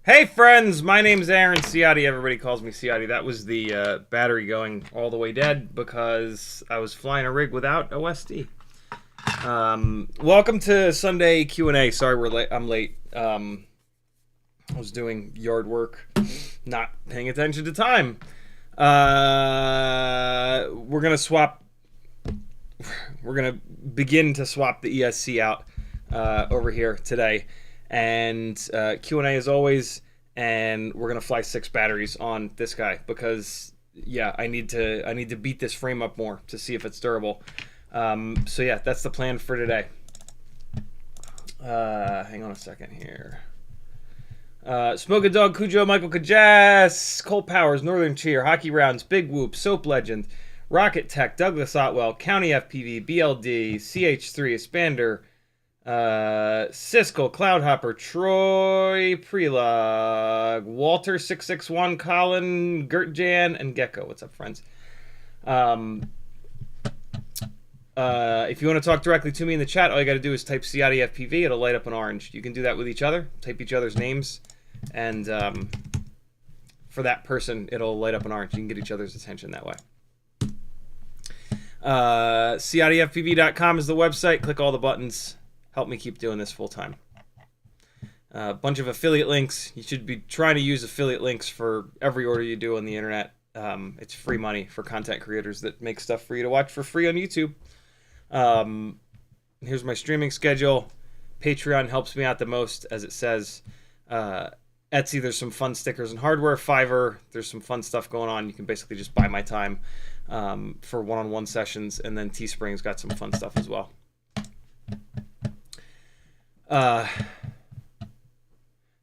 Hey friends, my name's Aaron Ciotti. Everybody calls me Ciotti. That was the battery going all the way dead because I was flying a rig without OSD. Welcome to Sunday Q&A. Sorry we're late. I'm late. I was doing yard work, not paying attention to time. We're gonna begin to swap the ESC out over here today. And Q&A as always, and we're gonna fly 6 batteries on this guy because yeah, I need to beat this frame up more to see if it's durable. So yeah, that's the plan for today. Hang on a second here. Smoke a Dog, Cujo, Michael Kajas, Cole Powers, Northern Cheer, Hockey Rounds, Big Whoop, Soap Legend, Rocket Tech, Douglas Otwell, County FPV, BLD, CH3, Expander, Siskel, Cloudhopper, Troy, Prelog, Walter 661, Colin, Gertjan, and Gecko. What's up, friends? If you want to talk directly to me in the chat, all you got to do is type CiottiFPV. It'll light up an orange. You can do that with each other. Type each other's names, and for that person, it'll light up an orange. You can get each other's attention that way. CiottiFPV.com is the website. Click all the buttons. Help me keep doing this full time. A bunch of affiliate links. You should be trying to use affiliate links for every order you do on the internet. It's free money for content creators that make stuff for you to watch for free on YouTube. Here's my streaming schedule. Patreon helps me out the most, as it says. Etsy, there's some fun stickers and hardware. Fiverr, there's some fun stuff going on. You can basically just buy my time for one-on-one sessions. And then Teespring's got some fun stuff as well.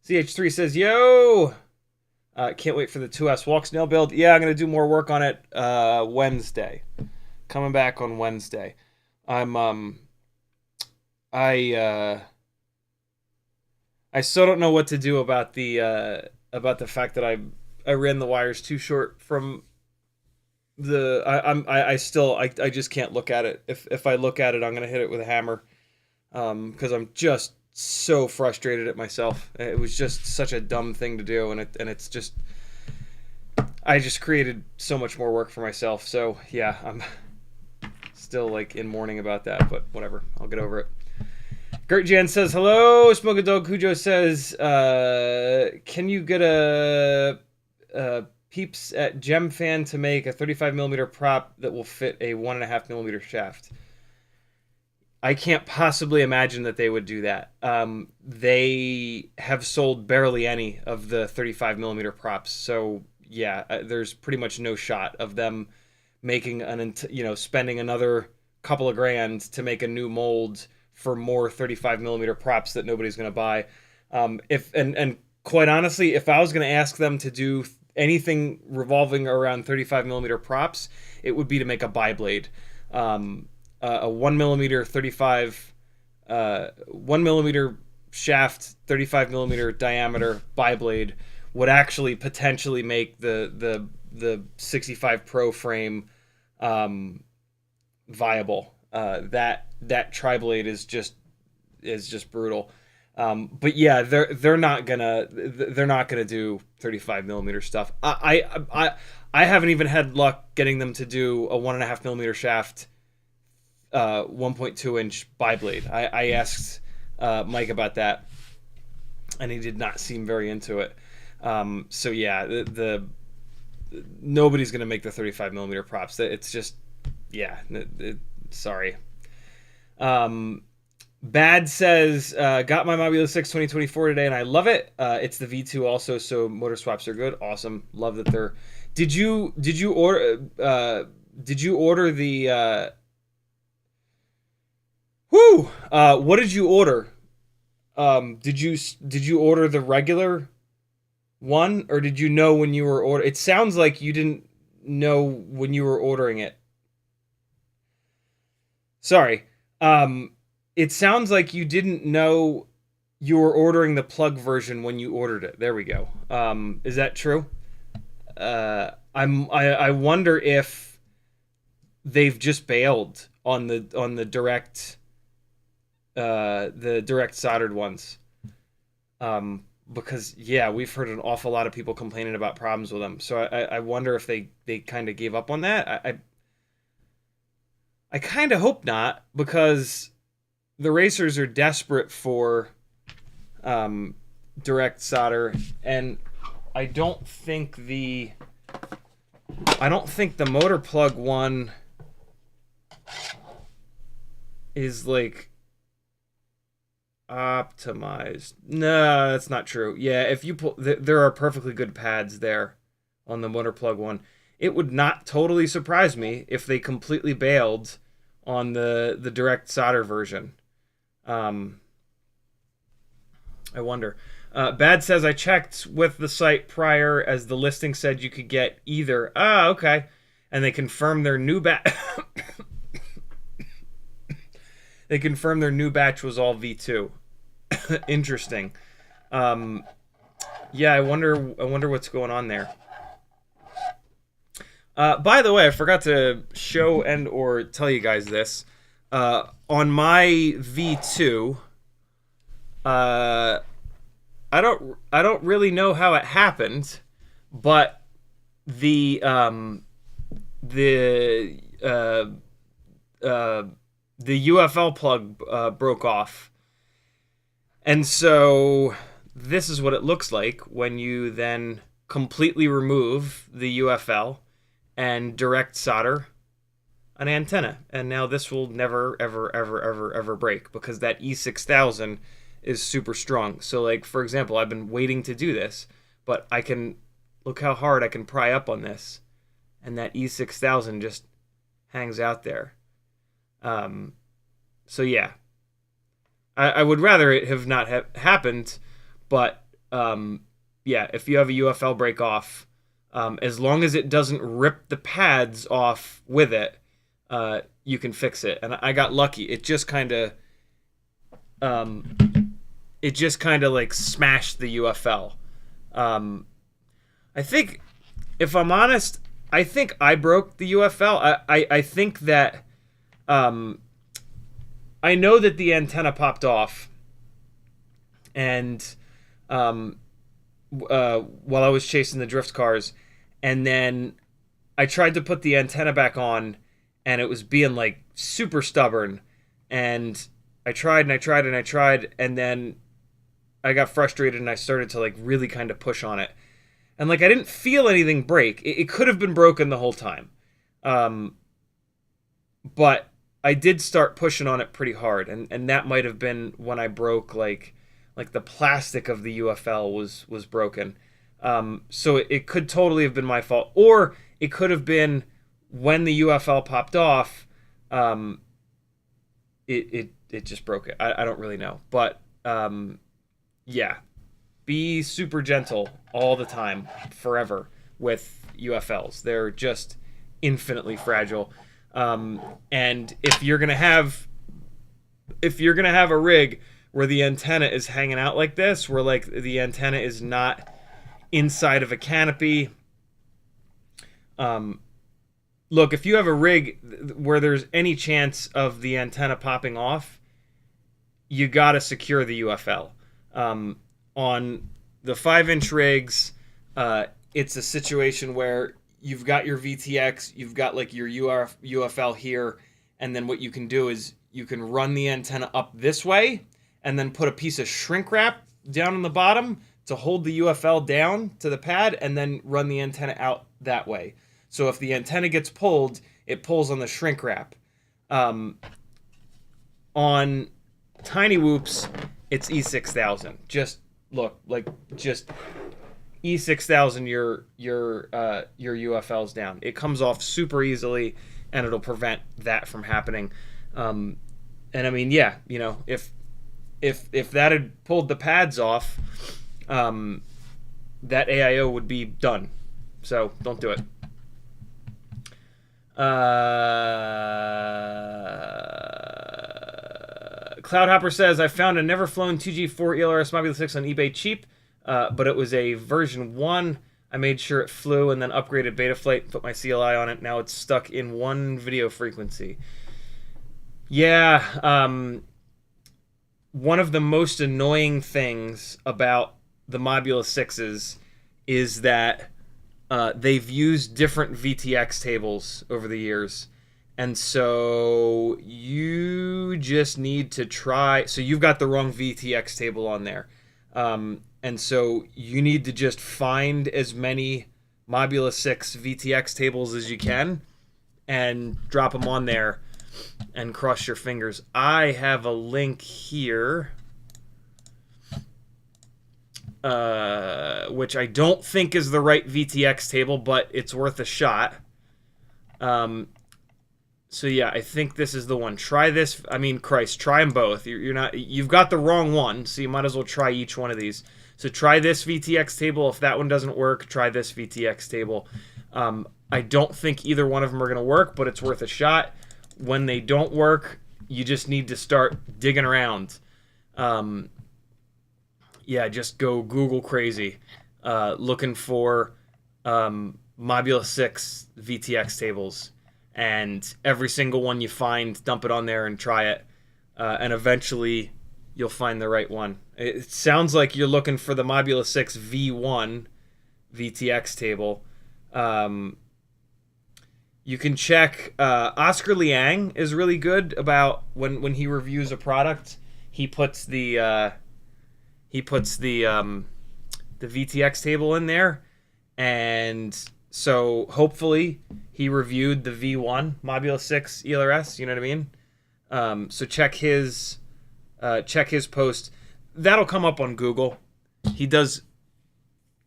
CH3 says, yo! Can't wait for the 2S walk snail build. Yeah, I'm going to do more work on it Wednesday. Coming back on Wednesday. I still don't know what to do about the fact that I ran the wires too short from the I just can't look at it. If I look at it, I'm going to hit it with a hammer. Because I'm just so frustrated at myself. It was just such a dumb thing to do, and it's just, I just created so much more work for myself. So yeah, I'm still like in mourning about that, but whatever, I'll get over it. Gertjan says hello. Smoke a Dog Cujo says, can you get a Peeps at Gemfan to make a 35mm prop that will fit a 1.5mm shaft? I can't possibly imagine that they would do that. They have sold barely any of the 35mm props, so yeah, there's pretty much no shot of them making spending another couple of grand to make a new mold for more 35 millimeter props that nobody's going to buy. If and quite honestly, if I was going to ask them to do anything revolving around 35 millimeter props, it would be to make a bi-blade, a 1 millimeter 35, 1 millimeter shaft, 35 millimeter diameter bi-blade would actually potentially make the 65 Pro frame viable. That tri-blade is just brutal. But yeah, they're not gonna do 35 millimeter stuff. I haven't even had luck getting them to do a 1.5 millimeter shaft, 1.2 inch bi-blade. I asked Mike about that, and he did not seem very into it. So yeah, the nobody's gonna make the 35 millimeter props. It's just, yeah, sorry. Bad says, got my Mobula 6 2024 today and I love it. It's the V2 also, so motor swaps are good. Awesome. Love that they're... Did you order the what did you order? Did you order the regular one, or did you know when you were ordering? It sounds like you didn't know when you were ordering it. Sorry. It sounds like you didn't know you were ordering the plug version when you ordered it. There we go. Is that true? I wonder if they've just bailed on the direct soldered ones. Because yeah, we've heard an awful lot of people complaining about problems with them. So I wonder if they kind of gave up on that. I kind of hope not, because the racers are desperate for direct solder, and I don't think the motor plug one is like optimized. No, that's not true. Yeah, if you pull, there are perfectly good pads there on the motor plug one. It would not totally surprise me if they completely bailed on the direct solder version. I wonder. Bad says, I checked with the site prior as the listing said you could get either. Ah, okay. And they confirmed their new batch. They confirmed their new batch was all V2. Interesting. Yeah, I wonder what's going on there. By the way, I forgot to show and or tell you guys this. On my V2, I don't really know how it happened, but the UFL plug broke off, and so this is what it looks like when you then completely remove the UFL and direct solder an antenna. And now this will never ever break, because that E6000 is super strong. So like, for example, I've been waiting to do this, but I can look how hard I can pry up on this, and that E6000 just hangs out there. So yeah, I would rather it have not happened, but yeah, if you have a UFL break off, as long as it doesn't rip the pads off with it, you can fix it. And I got lucky. It just kind of like smashed the UFL. I think, if I'm honest, I think I broke the UFL. I think that I know that the antenna popped off, and while I was chasing the drift cars, and then I tried to put the antenna back on, and it was being like super stubborn, and I tried and I tried and I tried, and then I got frustrated and I started to like really kind of push on it, and like I didn't feel anything break. It could have been broken the whole time, but I did start pushing on it pretty hard, and that might have been when I broke like the plastic of the UFL was broken. So it could totally have been my fault, or it could have been when the UFL popped off. it just broke it. I don't really know, but yeah, be super gentle all the time, forever, with UFLs. They're just infinitely fragile. And if you're gonna have a rig where the antenna is hanging out like this, where like the antenna is not inside of a canopy, look, if you have a rig where there's any chance of the antenna popping off, you gotta secure the UFL. On the 5-inch rigs, it's a situation where you've got your VTX, you've got like your UFL here, and then what you can do is you can run the antenna up this way, and then put a piece of shrink wrap down on the bottom to hold the UFL down to the pad, and then run the antenna out that way. So if the antenna gets pulled, it pulls on the shrink wrap. On Tiny Whoops, it's E6000. Just look, like, just E6000 your UFLs down. It comes off super easily, and it'll prevent that from happening. And I mean, yeah, you know, if that had pulled the pads off, that AIO would be done. So don't do it. Cloudhopper says, I found a never flown 2G4 ELRS Mobula 6 on eBay cheap, but it was a version 1. I made sure it flew and then upgraded BetaFlight, put my CLI on it. Now it's stuck in one video frequency. Yeah, one of the most annoying things about the Mobula 6s is that they've used different VTX tables over the years. And so you just need to try... So you've got the wrong VTX table on there. And so you need to just find as many Mobula 6 VTX tables as you can and drop them on there and cross your fingers. I have a link here, which I don't think is the right VTX table, but it's worth a shot. So yeah, I think this is the one. Try this. I mean, Christ, try them both. You've got the wrong one, so you might as well try each one of these. So try this VTX table. If that one doesn't work, try this VTX table. I don't think either one of them are going to work, but it's worth a shot. When they don't work, you just need to start digging around. Yeah, just go Google crazy, looking for Mobula 6 VTX tables. And every single one you find, dump it on there and try it. And eventually, you'll find the right one. It sounds like you're looking for the Mobula 6 V1 VTX table. You can check... Oscar Liang is really good about when he reviews a product. He puts the VTX table in there. And so, hopefully... He reviewed the V1 Mobula 6 ELRS, you know what I mean? So check his post. That'll come up on Google. He does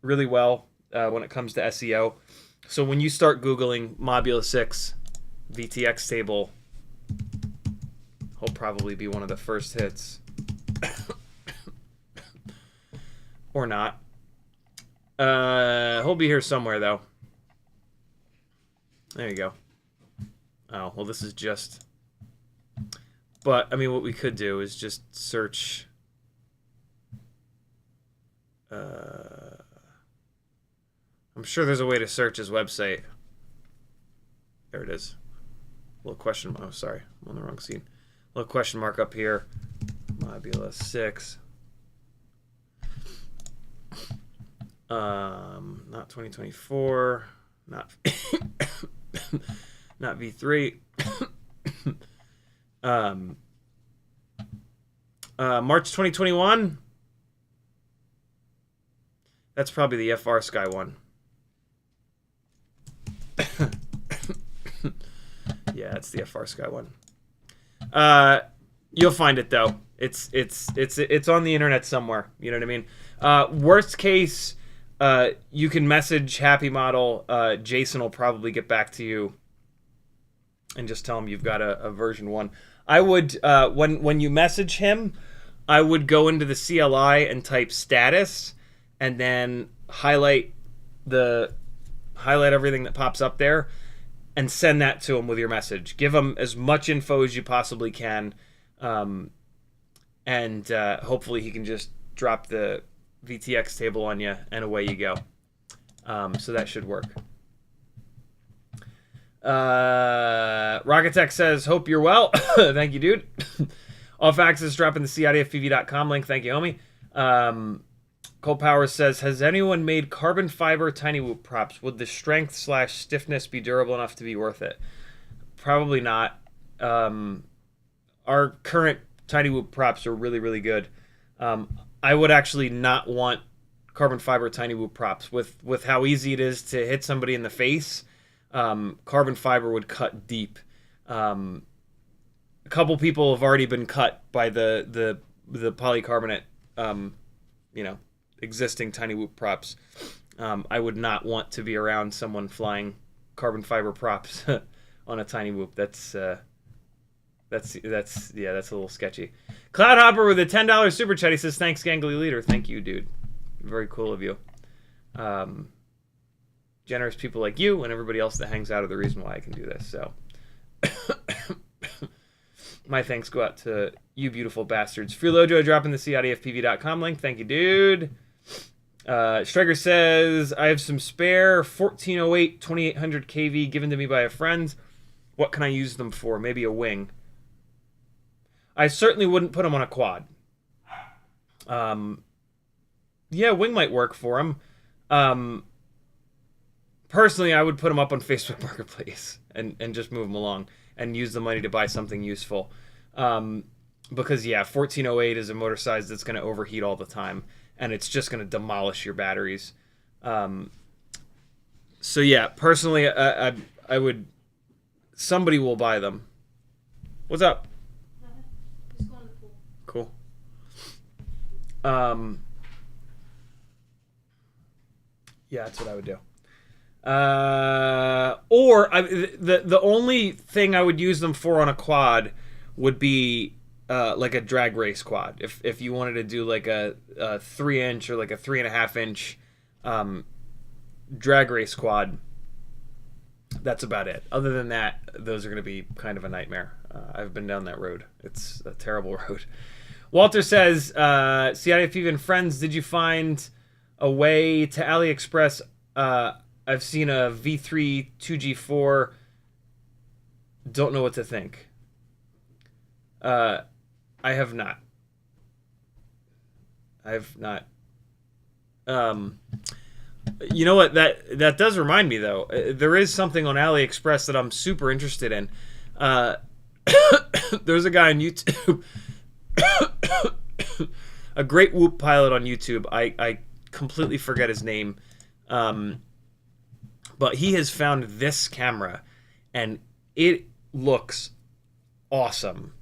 really well when it comes to SEO. So when you start Googling Mobula 6 VTX table, he'll probably be one of the first hits. Or not. He'll be here somewhere, though. There you go. Oh, well, this is just... But, I mean, what we could do is just search... I'm sure there's a way to search his website. There it is. Little question... Oh, sorry. I'm on the wrong scene. Little question mark up here. Mobula 6. Not 2024. Not... Not V3. March 2021. That's probably the FR Sky one. Yeah, it's the FR Sky one. You'll find it though. It's on the internet somewhere. You know what I mean? Worst case, you can message Happy Model. Jason will probably get back to you and just tell him you've got a version 1. I would when you message him, I would go into the CLI and type status, and then highlight everything that pops up there, and send that to him with your message. Give him as much info as you possibly can, and hopefully he can just drop the VTX table on you, and away you go. So that should work. Rocketech says, hope you're well. Thank you, dude. Off Axis dropping the CiottiFPV.com link. Thank you, homie. Cole Powers says, has anyone made carbon fiber tiny whoop props? Would the strength / stiffness be durable enough to be worth it? Probably not. Our current tiny whoop props are really, really good. I would actually not want carbon fiber tiny whoop props. With how easy it is to hit somebody in the face, carbon fiber would cut deep. A couple people have already been cut by the polycarbonate, existing tiny whoop props. I would not want to be around someone flying carbon fiber props on a tiny whoop. That's a little sketchy. Cloud Hopper with a $10 super chat. He says, thanks, Gangly Leader. Thank you, dude. Very cool of you. Generous people like you and everybody else that hangs out are the reason why I can do this. So my thanks go out to you beautiful bastards. Freelojo dropping the CiottiFPV.com link. Thank you, dude. Striker says, I have some spare 1408 2800 kV given to me by a friend. What can I use them for? Maybe a wing. I certainly wouldn't put them on a quad. Yeah, wing might work for them. Personally, I would put them up on Facebook Marketplace and just move them along and use the money to buy something useful. Because, yeah, 1408 is a motor size that's going to overheat all the time, and it's just going to demolish your batteries. So, yeah, personally, I would... Somebody will buy them. What's up? Just going to the pool. Cool. Yeah, that's what I would do. The only thing I would use them for on a quad would be like a drag race quad. If you wanted to do like a 3-inch or like a 3.5-inch drag race quad, that's about it. Other than that, those are going to be kind of a nightmare. I've been down that road. It's a terrible road. Walter says, CiottiFPV and friends, did you find a way to AliExpress? I've seen a V3 2G4. Don't know what to think. I have not. You know what? That does remind me, though. There is something on AliExpress that I'm super interested in. There's a guy on YouTube, a great whoop pilot on YouTube. I completely forget his name. But he has found this camera, and it looks awesome.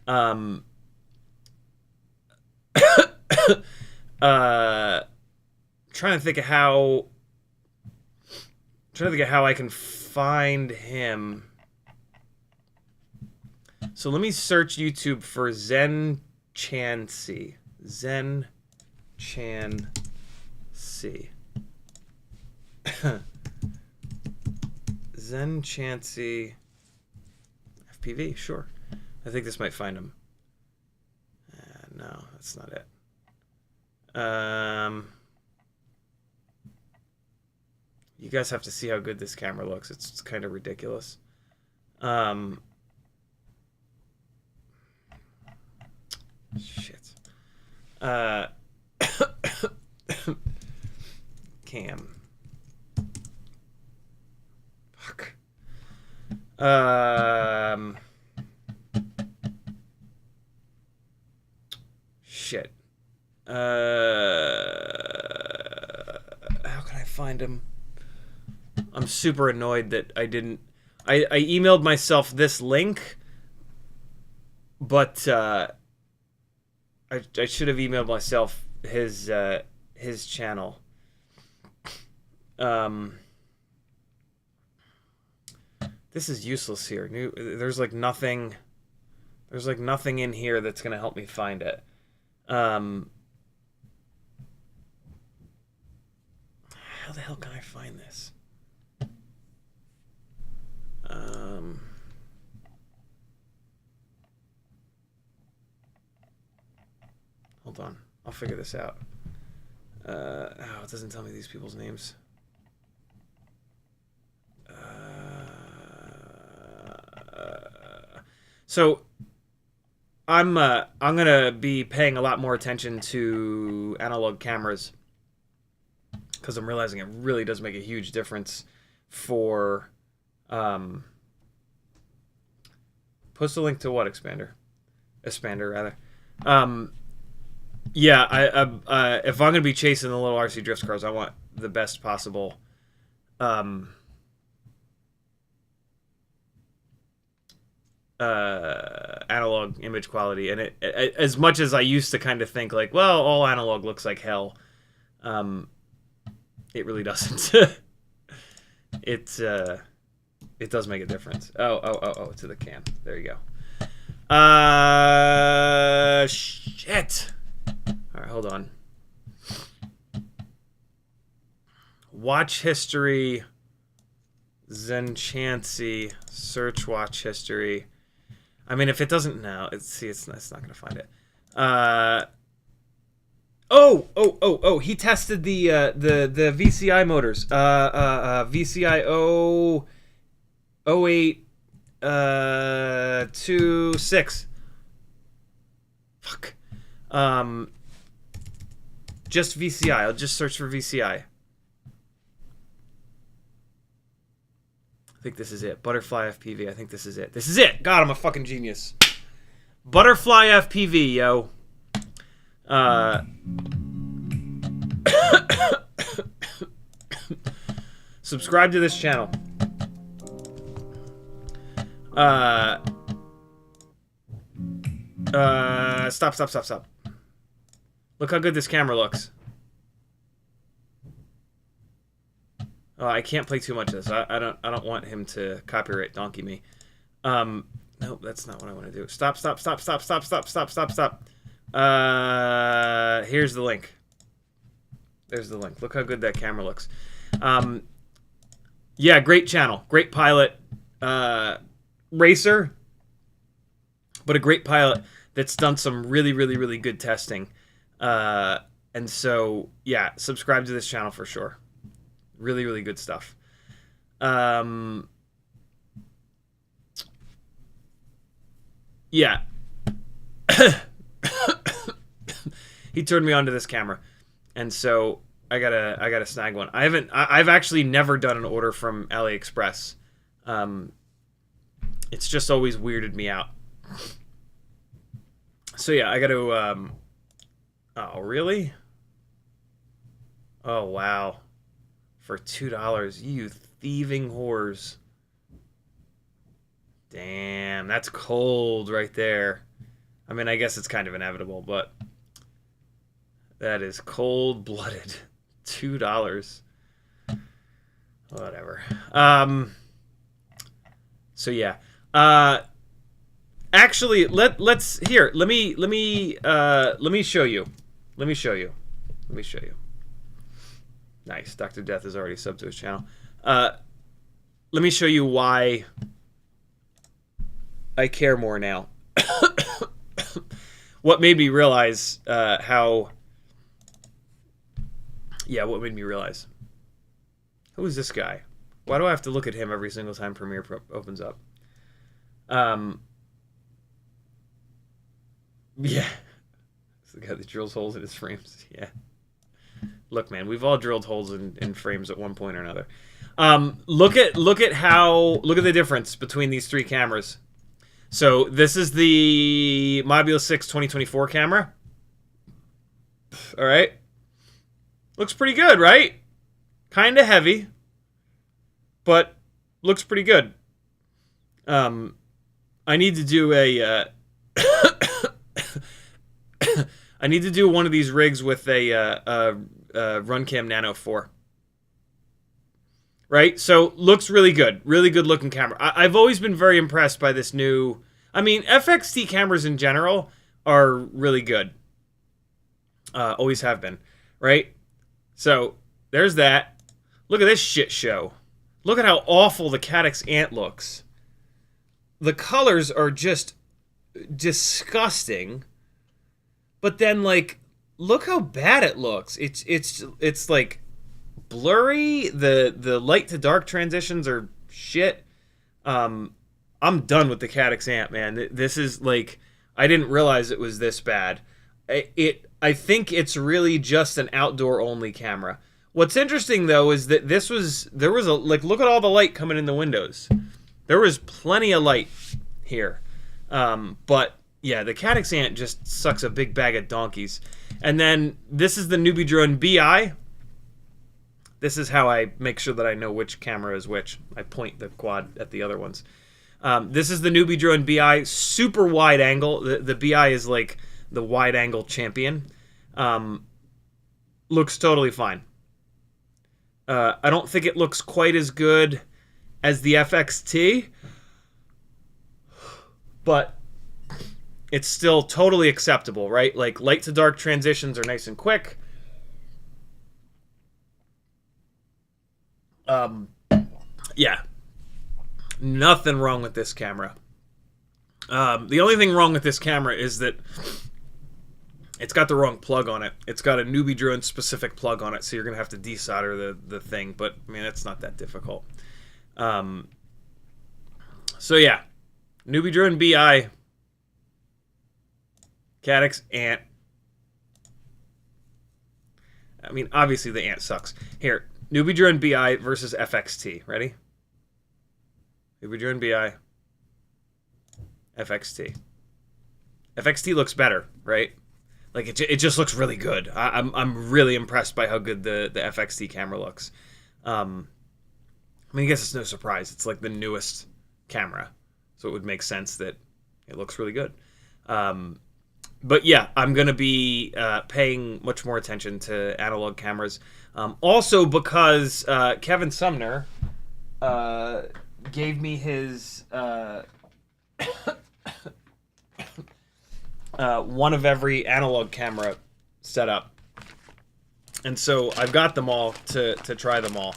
Trying to think of how I can find him. So let me search YouTube for Zen Chansey. Zen Chansey. Zen Chansey FPV, sure. I think this might find him. No, that's not it. You guys have to see how good this camera looks. It's kind of ridiculous. Shit. Cam. Fuck. Shit. How can I find him? I'm super annoyed that I didn't... I emailed myself this link, but I should have emailed myself his channel. This is useless here. There's like nothing. There's like nothing in here that's gonna help me find it. How the hell can I find this? Hold on. I'll figure this out. It doesn't tell me these people's names. So I'm gonna be paying a lot more attention to analog cameras because I'm realizing it really does make a huge difference for. Post a link to what expander? Expander rather. Yeah, if I'm gonna be chasing the little RC drift cars, I want the best possible. Analog image quality, and it as much as I used to kind of think like, well, all analog looks like hell, it really doesn't. It does make a difference. Oh, to the cam. There you go. Shit. All right, hold on. Watch history, Zenchancy, search watch history. I mean, if it doesn't now, it's not gonna find it. He tested the VCI motors. VCI 0826. Fuck. Just VCI. I'll just search for VCI. I think this is it. Butterfly FPV. I think this is it. This is it. God, I'm a fucking genius. Butterfly FPV, yo. Subscribe to this channel. Stop. Look how good this camera looks. Oh, I can't play too much of this. I don't want him to copyright donkey me. Nope, that's not what I want to do. Stop. Here's the link. There's the link. Look how good that camera looks. Yeah, great channel. Great pilot. Racer. But a great pilot that's done some really good testing. And so, yeah, subscribe to this channel for sure. Really good stuff. Yeah. He turned me onto this camera. And so I gotta snag one. I've actually never done an order from AliExpress. It's just always weirded me out. So yeah, I gotta oh really? Oh wow. For $2, you thieving whores. Damn, that's cold right there. I mean, I guess it's kind of inevitable, but that is cold-blooded. $2. Whatever. So yeah. Actually, let me show you. Let me show you. Nice. Dr. Death is already subbed to his channel. Let me show you why I care more now. What made me realize how... Yeah, what made me realize? Who is this guy? Why do I have to look at him every single time Premiere opens up? Yeah. It's the guy that drills holes in his frames. Yeah. Look, man, we've all drilled holes in frames at one point or another. Look at the difference between these three cameras. So this is the Module 6 2024 camera. All right. Looks pretty good, right? Kind of heavy, but looks pretty good. I need to do a I need to do one of these rigs with a Runcam Nano 4. right? So looks really good looking camera. I've always been very impressed by this new. I mean, FXT cameras in general are really good. Always have been, right? So there's that. Look at this shit show. Look at how awful the Caddx Ant looks. The colors are just disgusting. But then, like, look how bad it looks. It's like blurry. The light to dark transitions are shit. I'm done with the Caddx Ant, man. This is like, I didn't realize it was this bad. I think it's really just an outdoor only camera. What's interesting though is that there was a, like, look at all the light coming in the windows. There was plenty of light here. But yeah, the Caddx Ant just sucks a big bag of donkeys. And then this is the Newbie Drone BI. This is how I make sure that I know which camera is which. I point the quad at the other ones. This is the Newbie Drone BI, super wide angle. The BI is like the wide angle champion. Looks totally fine. I don't think it looks quite as good as the FXT, but it's still totally acceptable, right? Like, light to dark transitions are nice and quick. Yeah, nothing wrong with this camera. The only thing wrong with this camera is that it's got the wrong plug on it. It's got a Newbie Drone specific plug on it, so you're gonna have to desolder the thing. But I mean, it's not that difficult. So yeah, Newbie Drone BI, Caddx Ant. I mean, obviously the Ant sucks. Here, Newbie Drone BI versus FXT. Ready? Newbie Drone BI, FXT. FXT looks better, right? Like, it just looks really good. I'm really impressed by how good the FXT camera looks. I mean, I guess it's no surprise. It's like the newest camera, so it would make sense that it looks really good. But yeah, I'm going to be paying much more attention to analog cameras. Also because Kevin Sumner gave me his one of every analog camera setup. And so I've got them all to try them all.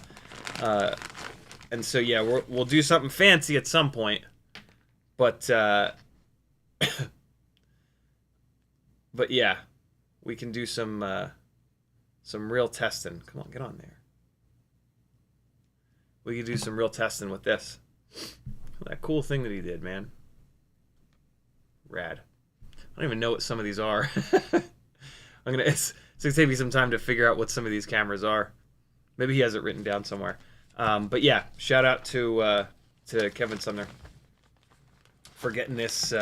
And so yeah, we'll do something fancy at some point. But but yeah, we can do some real testing. Come on, get on there. We can do some real testing with this. That cool thing that he did, man. Rad. I don't even know what some of these are. It's gonna take me some time to figure out what some of these cameras are. Maybe he has it written down somewhere. But yeah, shout out to Kevin Sumner for getting this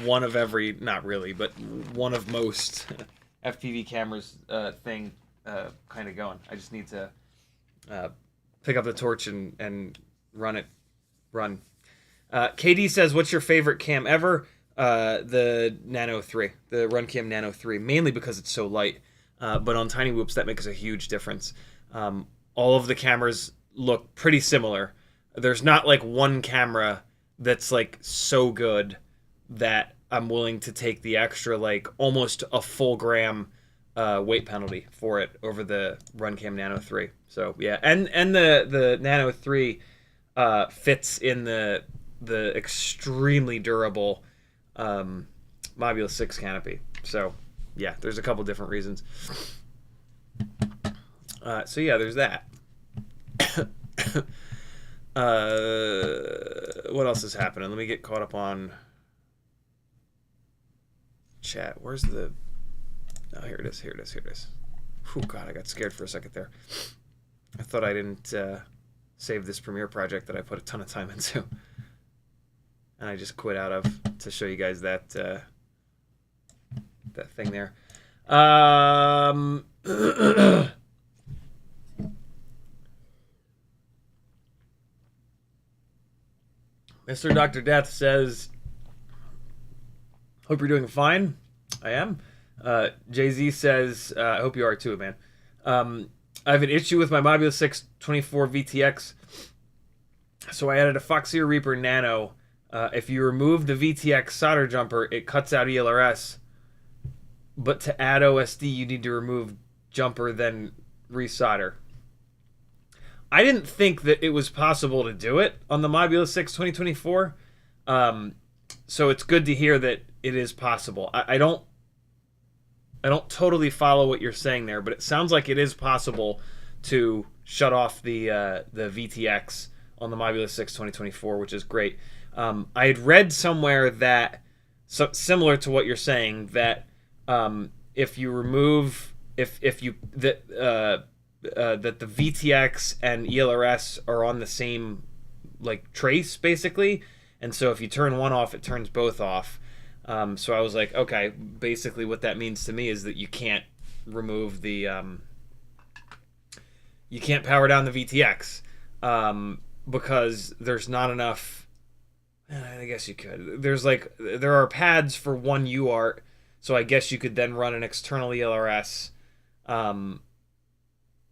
one of every, not really, but one of most FPV cameras thing kind of going. I just need to pick up the torch and run. KD says, what's your favorite cam ever? The Nano 3, the RunCam Nano 3, mainly because it's so light. But on Tiny Whoops, that makes a huge difference. All of the cameras look pretty similar. There's not like one camera that's like so good that I'm willing to take the extra, like almost a full gram weight penalty for it over the RunCam Nano 3. So yeah, and the Nano 3 fits in the extremely durable Mobula 6 canopy. So yeah, there's a couple different reasons. So yeah, there's that. What else is happening? Let me get caught up on chat. Where's the... Oh, here it is. Oh, God, I got scared for a second there. I thought I didn't save this Premiere project that I put a ton of time into. And I just quit out of to show you guys that that thing there. Mr. Dr. Death says, hope you're doing fine. I am. Jay-Z says, I hope you are too, man. I have an issue with my Mobula 6 24 VTX, so I added a Foxeer Reaper Nano. If you remove the VTX solder jumper, it cuts out ELRS, but to add OSD, you need to remove jumper, then resolder. I didn't think that it was possible to do it on the Mobula 6 2024, so it's good to hear that it is possible. I don't totally follow what you're saying there, but it sounds like it is possible to shut off the VTX on the Mobula 6 2024, which is great. I had read somewhere that, similar to what you're saying, that if you remove that the VTX and ELRS are on the same like trace basically, and so if you turn one off, it turns both off. So I was like, okay, basically what that means to me is that you can't remove the you can't power down the VTX because there's not enough. I guess you could. There are pads for one UART, so I guess you could then run an external ELRS, and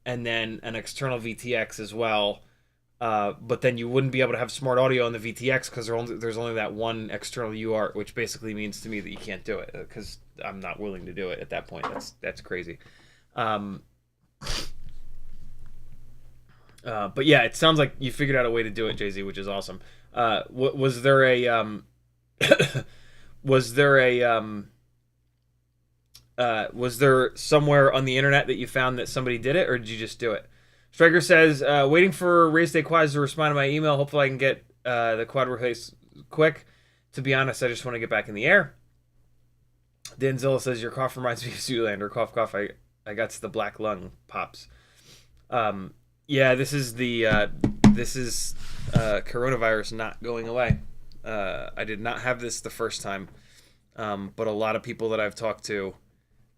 then an external VTX as well. But then you wouldn't be able to have smart audio on the VTX because there's only that one external UART, which basically means to me that you can't do it because I'm not willing to do it at that point. That's crazy. But yeah, it sounds like you figured out a way to do it, Jay-Z, which is awesome. Was there a was there somewhere on the internet that you found that somebody did it, or did you just do it? Striker says, waiting for Race Day Quads to respond to my email. Hopefully I can get the quad replaced quick. To be honest, I just want to get back in the air. Danzilla says, your cough reminds me of Zoolander. Cough, cough. I got the black lung pops. Yeah, this is coronavirus not going away. I did not have this the first time, but a lot of people that I've talked to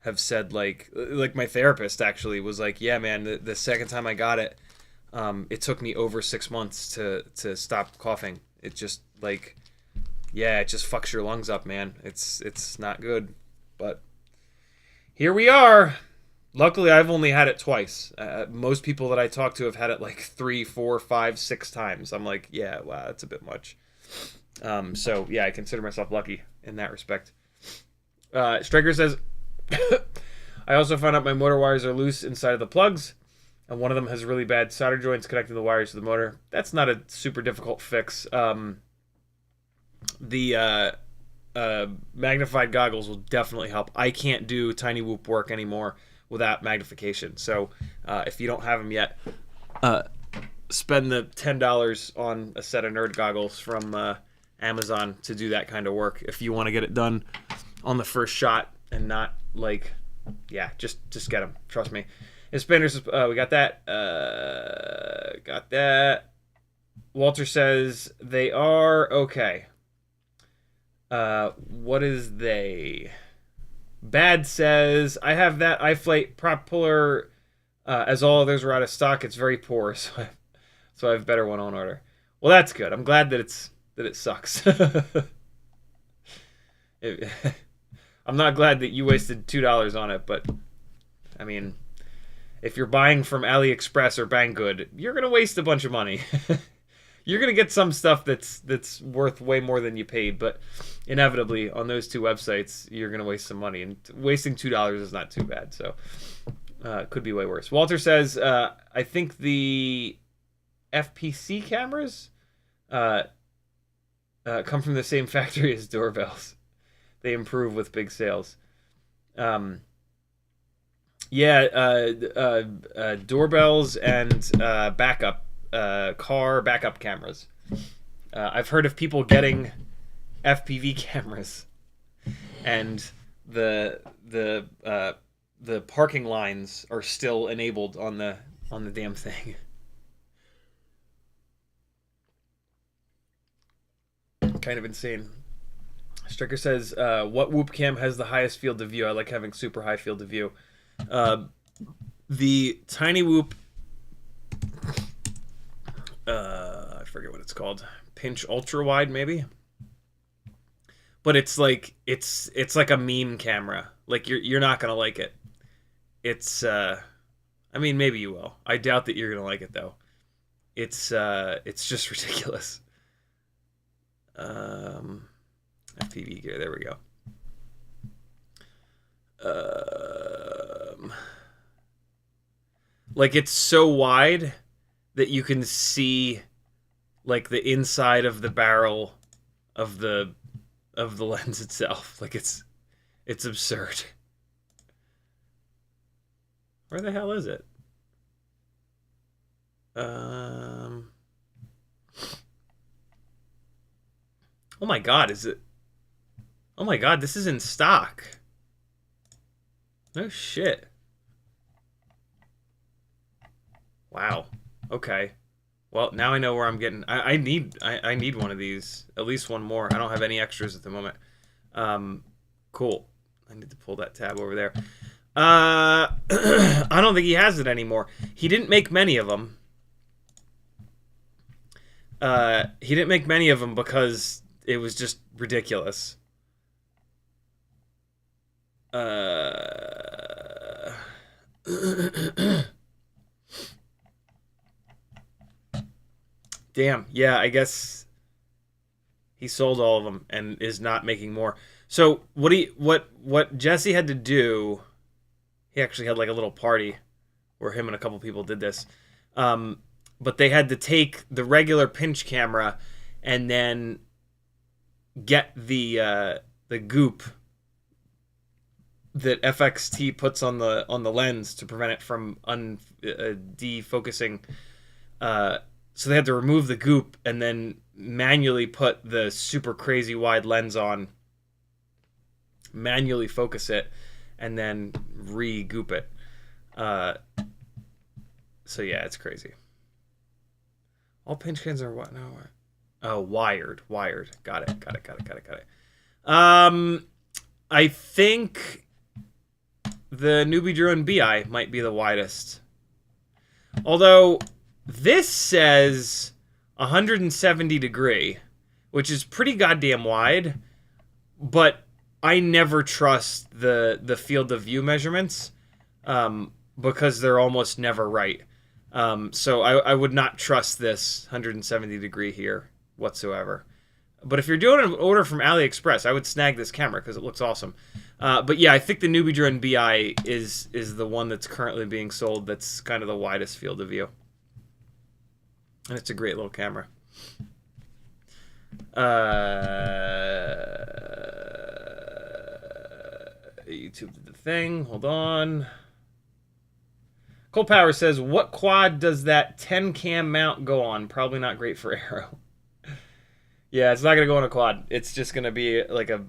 have said, like my therapist actually was like, yeah, man, the second time I got it, it took me over 6 months to stop coughing. It just it just fucks your lungs up, man. It's not good, but here we are. Luckily, I've only had it twice. Most people that I talk to have had it like 3, 4, 5, 6 times. I'm like, yeah, wow, that's a bit much. So yeah, I consider myself lucky in that respect. Striker says, I also found out my motor wires are loose inside of the plugs, and one of them has really bad solder joints connecting the wires to the motor. That's not a super difficult fix. The magnified goggles will definitely help. I can't do tiny whoop work anymore without magnification. So if you don't have them yet, spend the $10 on a set of nerd goggles from Amazon to do that kind of work if you want to get it done on the first shot and not just get them. Trust me. Expanders, we got that. Got that. Walter says they are okay. What is they? Bad says, I have that Iflight prop puller, as all others are out of stock. It's very poor, so I have a better one on order. Well, that's good. I'm glad that it sucks. I'm not glad that you wasted $2 on it, but I mean, if you're buying from AliExpress or Banggood, you're gonna waste a bunch of money. You're gonna get some stuff that's worth way more than you paid, but inevitably on those two websites you're gonna waste some money, and wasting $2 is not too bad. So it could be way worse. Walter says, I think the FPC cameras come from the same factory as doorbells. They improve with big sales. Doorbells and car backup cameras. I've heard of people getting FPV cameras, and the parking lines are still enabled on the damn thing. Kind of insane. Stricker says, what whoop cam has the highest field of view? I like having super high field of view. The tiny whoop, I forget what it's called. Pinch ultra wide, maybe. But it's like a meme camera. Like you're not gonna like it. It's I I mean, maybe you will. I doubt that you're gonna like it though. It's just ridiculous. FPV gear. There we go. Like it's so wide that you can see like the inside of the barrel of the lens itself. Like it's absurd. Where the hell is it? Oh my god, is it? Oh my god, this is in stock. No shit. Wow. Okay. Well, now I know where I'm getting. I need one of these. At least one more. I don't have any extras at the moment. Cool. I need to pull that tab over there. I don't think he has it anymore. He didn't make many of them. He didn't make many of them because it was just ridiculous. Damn. Yeah, I guess he sold all of them and is not making more. So what Jesse had to do? He actually had like a little party where him and a couple people did this. But they had to take the regular pinch camera and then get the goop that FXT puts on the lens to prevent it from defocusing. So they had to remove the goop and then manually put the super crazy wide lens on, manually focus it, and then re-goop it. So yeah, it's crazy. All pinch cans are what? No. Oh, wired. Got it. I think the Newbie Drone BI might be the widest. Although this says 170 degree, which is pretty goddamn wide, but I never trust the field of view measurements because they're almost never right. So I would not trust this 170 degree here whatsoever. But if you're doing an order from AliExpress, I would snag this camera because it looks awesome. But yeah, I think the Newbie Drone BI is the one that's currently being sold that's kind of the widest field of view. And it's a great little camera. YouTube did the thing. Hold on. Cole Power says, what quad does that 10 cam mount go on? Probably not great for aero. Yeah, it's not going to go on a quad. It's just going to be like a...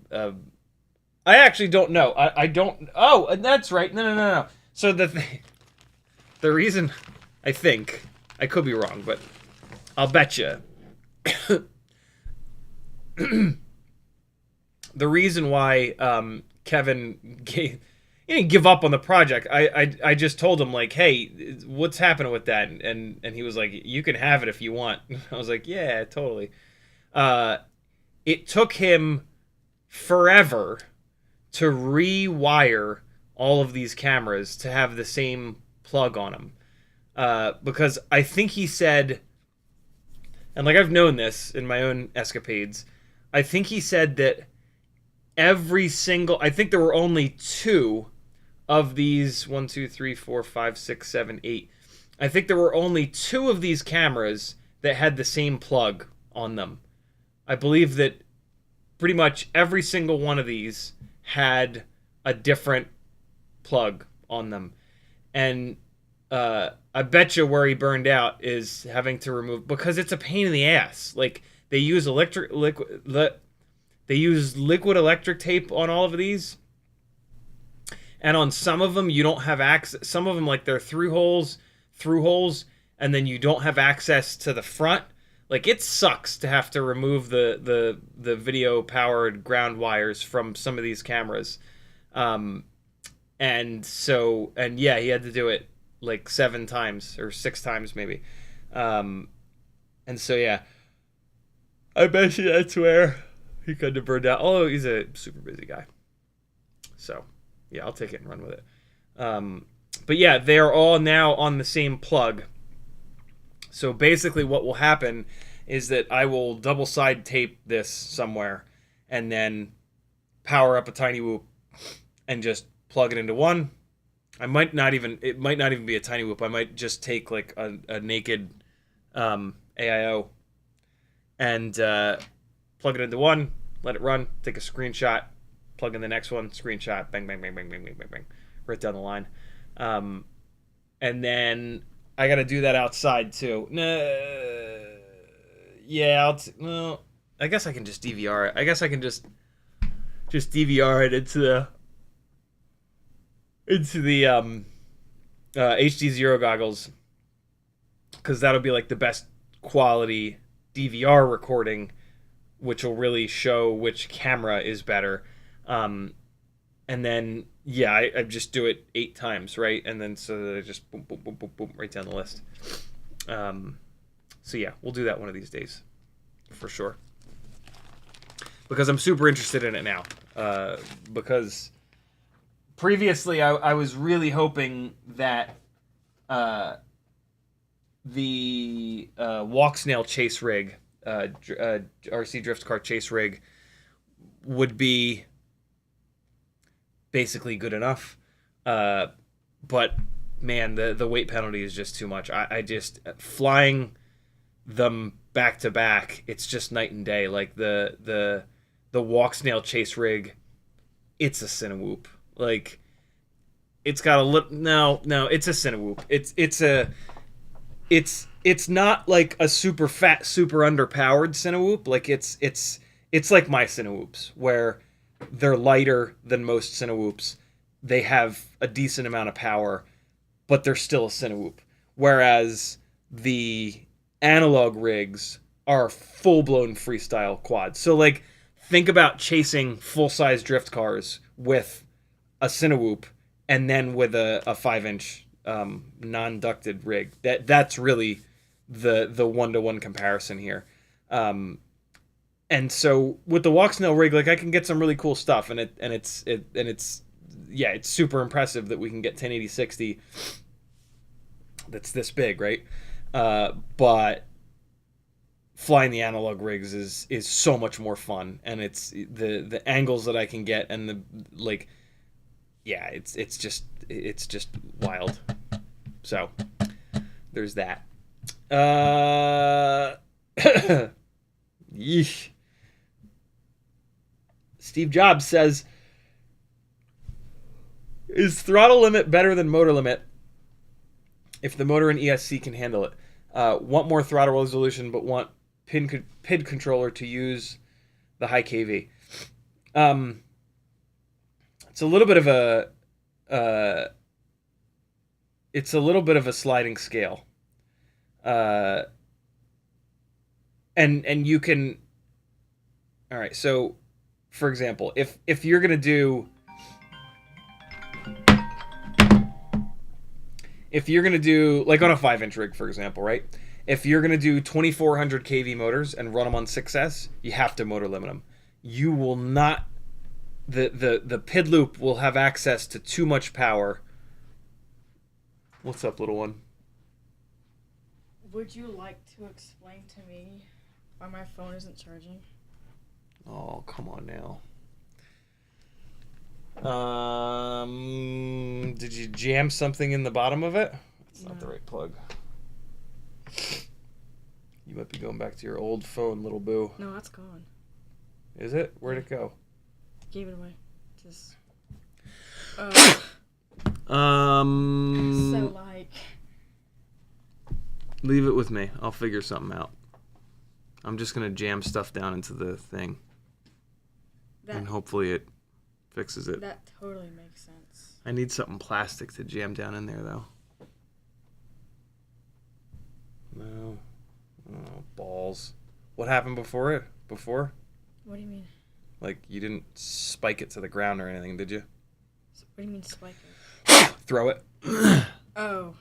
I actually don't know. I don't... Oh, that's right. No. So the reason, I think, I could be wrong, but I'll bet you. The reason why Kevin he didn't give up on the project. I just told him, like, hey, what's happening with that? And he was like, you can have it if you want. I was like, yeah, totally. It took him forever to rewire all of these cameras to have the same plug on them. Because I think he said, and like I've known this in my own escapades, I think he said that I think there were only 2 of these, 1, 2, 3, 4, 5, 6, 7, 8. I think there were only 2 of these cameras that had the same plug on them. I believe that pretty much every single one of these had a different plug on them. And I bet you where he burned out is having to remove, because it's a pain in the ass. Like, they use liquid electric tape on all of these. And on some of them, you don't have access. Some of them, like, they're through holes, and then you don't have access to the front. Like, it sucks to have to remove the video-powered ground wires from some of these cameras. And yeah, he had to do it, like, 7 times, or 6 times, maybe. And so, yeah. I bet you that's where he couldn't have burned out. Although he's a super busy guy. So, yeah, I'll take it and run with it. But yeah, they are all now on the same plug. So basically what will happen is that I will double side tape this somewhere and then power up a tiny whoop and just plug it into one. It might not even be a tiny whoop. I might just take like a naked AIO and plug it into one, let it run, take a screenshot, plug in the next one, screenshot, bang, bang, bang, bang, bang, bang, bang, bang, right down the line. And then I got to do that outside too. Yeah, well, I guess I can just DVR it. I guess I can just DVR it into the HD0 goggles, because that'll be like the best quality DVR recording, which will really show which camera is better. And then yeah, I just do it 8 times, right? And then so that I just boom, boom, boom, boom, boom, right down the list. So yeah, we'll do that one of these days, for sure. Because I'm super interested in it now. Because previously I was really hoping that the walk snail chase rig, RC drift car chase rig, would be basically good enough. But man, the weight penalty is just too much. I just, flying them back to back, it's just night and day. Like the walk snail chase rig, it's a Cinewhoop. Like, it's got a little, no, it's a Cinewhoop. It's not like a super fat, super underpowered Cinewhoop. Like it's like my Cinewhoops, where they're lighter than most Cinewhoops. They have a decent amount of power, but they're still a Cinewhoop. Whereas the analog rigs are full-blown freestyle quads. So like, think about chasing full-size drift cars with a Cinewhoop and then with a 5-inch non-ducted rig. That's really the 1-to-1 comparison here. And so with the walk snail rig, like, I can get some really cool stuff, and it's super impressive that we can get 1080-60 that's this big, right? But flying the analog rigs is so much more fun, and it's the angles that I can get, and the, like, yeah, it's just wild. So there's that. Yeesh. Steve Jobs says, is throttle limit better than motor limit if the motor in ESC can handle it? Want more throttle resolution, but want PID controller to use the high KV. It's a little bit of a sliding scale. And you can, all right, so for example, if you're gonna do like on a 5-inch rig, for example, right? If you're gonna do 2400 kV motors and run them on 6S, you have to motor limit them. You will not, the PID loop will have access to too much power. What's up, little one? Would you like to explain to me why my phone isn't charging? Oh, come on now. Did you jam something in the bottom of it? It's not the right plug. You might be going back to your old phone, little boo. No, that's gone. Is it? Where'd it go? Gave it away. Just. So like. Leave it with me. I'll figure something out. I'm just gonna jam stuff down into the thing, and hopefully it fixes it. That totally makes sense. I need something plastic to jam down in there, though. No. Oh, balls. What happened before it? Before? What do you mean? Like, you didn't spike it to the ground or anything, did you? What do you mean spike it? Throw it. Oh.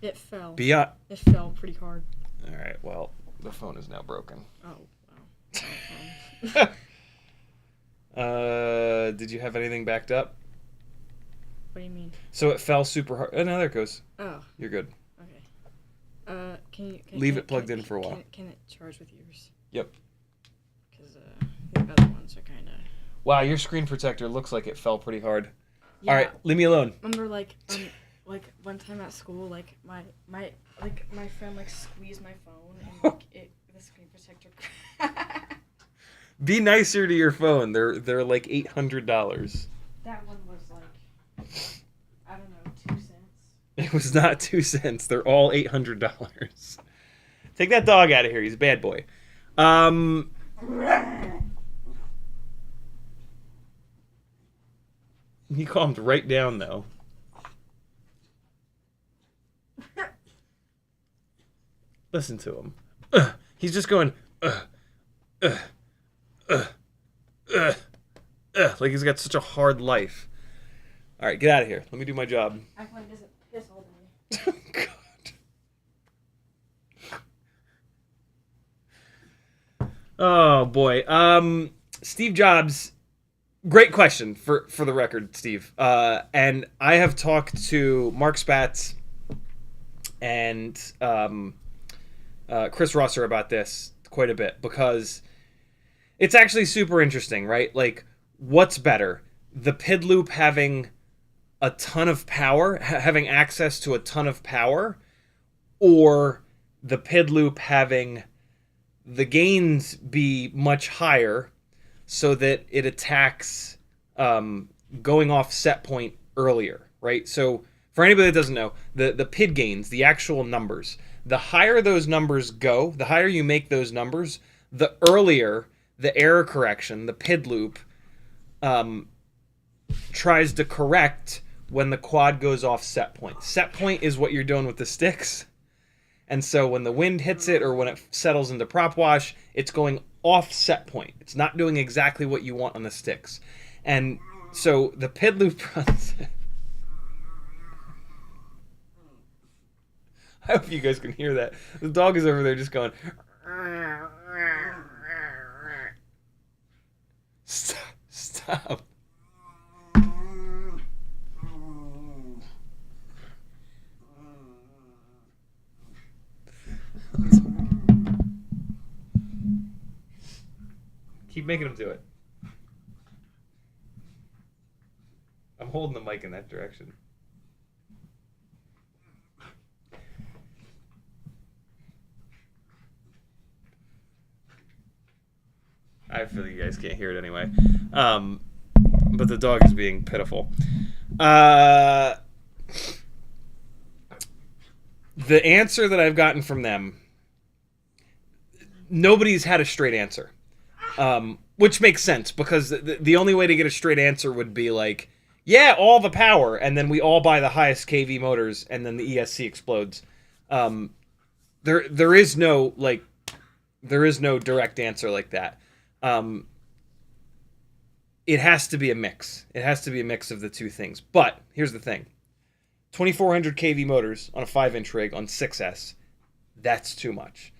It fell. It fell pretty hard. All right, well, the phone is now broken. Oh, wow. Did you have anything backed up? What do you mean? So it fell super hard. Oh, no, there it goes. Oh, You're good. okay. Leave it plugged in for a while. Can it charge with yours? Yep. Because the other ones are kind of. Wow, your screen protector looks like it fell pretty hard. Yeah. All right, leave me alone. Remember, like one time at school, like my friend like squeezed my phone and like the screen protector. Be nicer to your phone. They're like $800. That one was like, I don't know, 2 cents. It was not 2 cents. They're all $800. Take that dog out of here. He's a bad boy. He calmed right down though. Listen to him. He's just going. Like he's got such a hard life. All right, get out of here. Let me do my job. Aikon doesn't piss all day. God. Oh boy. Steve Jobs. Great question for the record, Steve. And I have talked to Mark Spatz and Chris Rosser about this quite a bit because it's actually super interesting, right? Like, what's better? The PID loop having a ton of power, having access to a ton of power, or the PID loop having the gains be much higher so that it attacks going off set point earlier, right? So for anybody that doesn't know, the PID gains, the actual numbers, the higher those numbers go, the higher you make those numbers, the earlier the error correction, the PID loop, tries to correct when the quad goes off set point. Set point is what you're doing with the sticks. And so when the wind hits it or when it settles into prop wash, it's going off set point. It's not doing exactly what you want on the sticks. And so the PID loop runs. I hope you guys can hear that. The dog is over there just going. Stop. Keep making him do it. I'm holding the mic in that direction. I feel you guys can't hear it anyway. But the dog is being pitiful. The answer that I've gotten from them, nobody's had a straight answer. Which makes sense, because the only way to get a straight answer would be like, yeah, all the power, and then we all buy the highest KV motors, and then the ESC explodes. There is no direct answer like that. It has to be a mix. It has to be a mix of the two things. But here's the thing: 2400 kV motors on a 5-inch rig on 6S, that's too much.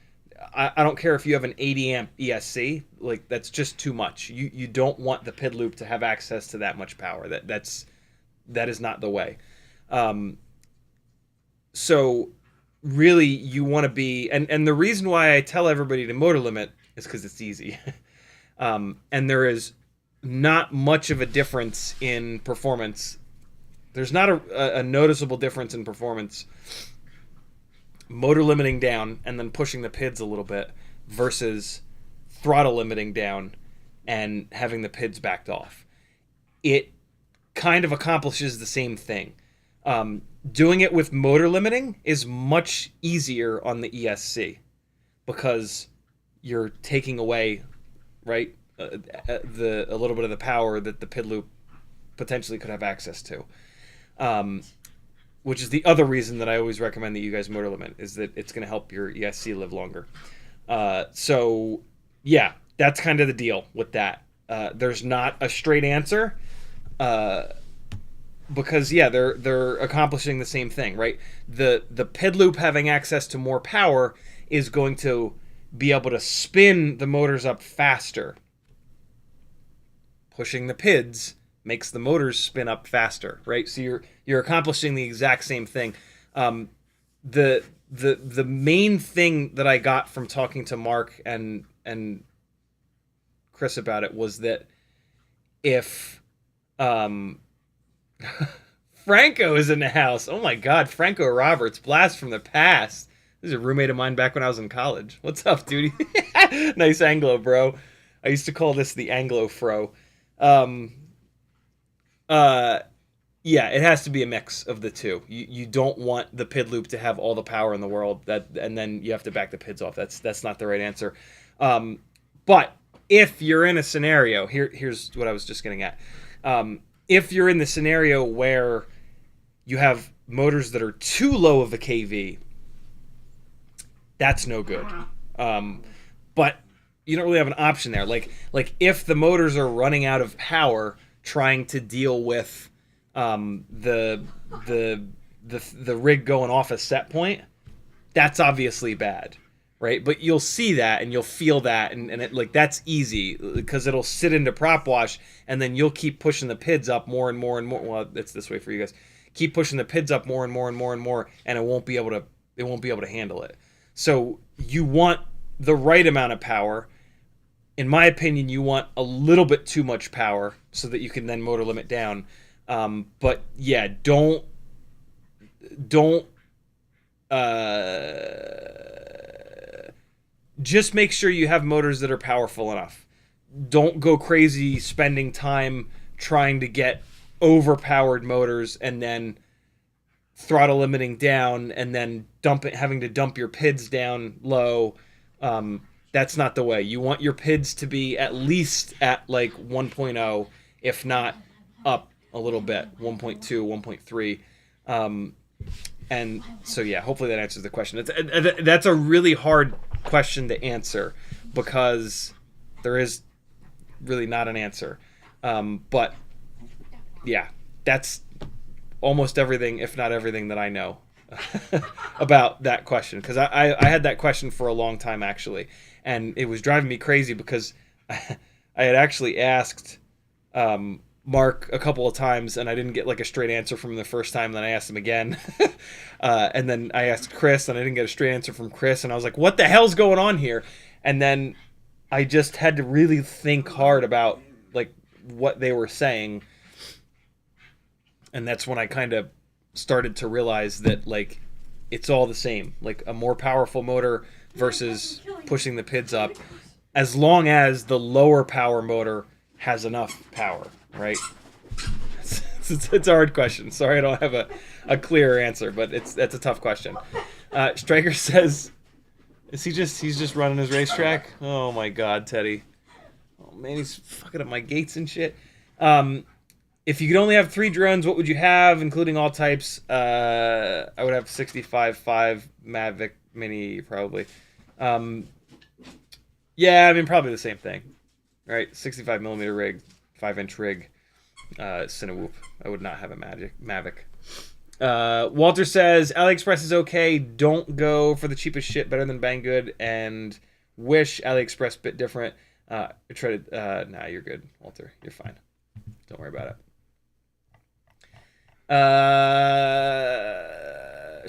I don't care if you have an 80 amp ESC, like that's just too much. You don't want the PID loop to have access to that much power. That is not the way. So really you want to be, and the reason why I tell everybody to motor limit is because it's easy. And there is not much of a difference in performance. There's not a noticeable difference in performance motor limiting down and then pushing the PIDs a little bit versus throttle limiting down and having the PIDs backed off. It kind of accomplishes the same thing. Doing it with motor limiting is much easier on the ESC because you're taking away, right, a little bit of the power that the PID loop potentially could have access to. Which is the other reason that I always recommend that you guys motor limit, is that it's going to help your ESC live longer. So, yeah, that's kind of the deal with that. There's not a straight answer because, yeah, they're accomplishing the same thing, right? The PID loop having access to more power is going to be able to spin the motors up faster. Pushing the PIDs makes the motors spin up faster, right? So you're accomplishing the exact same thing. The main thing that I got from talking to Mark and Chris about it was that if Franco is in the house. Oh my God, Franco Roberts, blast from the past. This is a roommate of mine back when I was in college. What's up, dude? Nice Anglo, bro. I used to call this the Anglo Fro. Yeah, it has to be a mix of the two. You don't want the PID loop to have all the power in the world, and then you have to back the PIDs off. That's not the right answer. But if you're in a scenario, here's what I was just getting at. If you're in the scenario where you have motors that are too low of a kV, that's no good. But you don't really have an option there. Like if the motors are running out of power, trying to deal with the rig going off a set point, that's obviously bad, right? But you'll see that and you'll feel that, and it, like, that's easy because it'll sit into prop wash, and then you'll keep pushing the PIDs up more and more and more. Well, it's this way for you guys. Keep pushing the PIDs up more and more and more and more, and it won't be able to handle it. So you want the right amount of power. In my opinion, you want a little bit too much power so that you can then motor limit down. But yeah, don't just make sure you have motors that are powerful enough. Don't go crazy spending time trying to get overpowered motors and then throttle limiting down and then having to dump your PIDs down low. That's not the way. You want your PIDs to be at least at like 1.0, if not up a little bit, 1.2, 1.3. And so, yeah, hopefully that answers the question. That's a really hard question to answer because there is really not an answer. But, yeah, that's almost everything, if not everything, that I know about that question. Because I had that question for a long time, actually. And it was driving me crazy because I had actually asked Mark a couple of times, and I didn't get like a straight answer from him the first time. Then I asked him again, and then I asked Chris, and I didn't get a straight answer from Chris. And I was like, "What the hell's going on here?" And then I just had to really think hard about like what they were saying, and that's when I kind of started to realize that like it's all the same. Like a more powerful motor versus pushing the PIDs up, as long as the lower power motor has enough power, right? It's a hard question. Sorry I don't have a clear answer, but that's a tough question. Striker says, he's just running his racetrack? Oh my God, Teddy. Oh man, he's fucking up my gates and shit. If you could only have 3 drones, what would you have, including all types? I would have 65.5 Mavic Mini, probably. Yeah, I mean, probably the same thing, right? 65 millimeter rig, 5-inch rig, Cinewhoop. I would not have a Mavic. Walter says, AliExpress is okay. Don't go for the cheapest shit, better than Banggood, and wish AliExpress bit different. Nah, you're good, Walter. You're fine. Don't worry about it.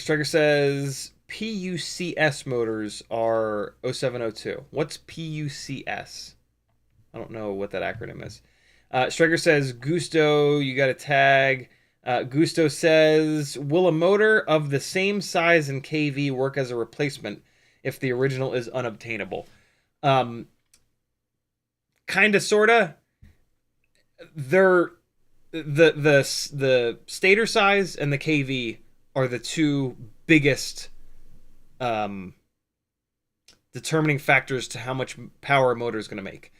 Striker says, PUCS motors are 0702. What's PUCS? I don't know what that acronym is. Striker says, Gusto, you got a tag. Gusto says, will a motor of the same size and kV work as a replacement if the original is unobtainable? Kinda, sorta. The stator size and the kV are the two biggest determining factors to how much power a motor is going to make.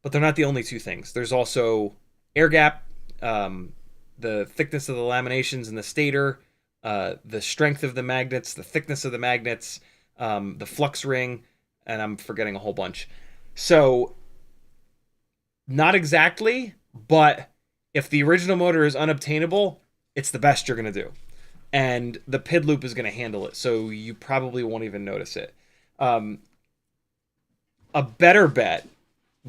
But they're not the only two things. There's also air gap, the thickness of the laminations in the stator, the strength of the magnets, the thickness of the magnets, the flux ring, and I'm forgetting a whole bunch. So, not exactly, but if the original motor is unobtainable, it's the best you're going to do. And the PID loop is going to handle it, so you probably won't even notice it. A better bet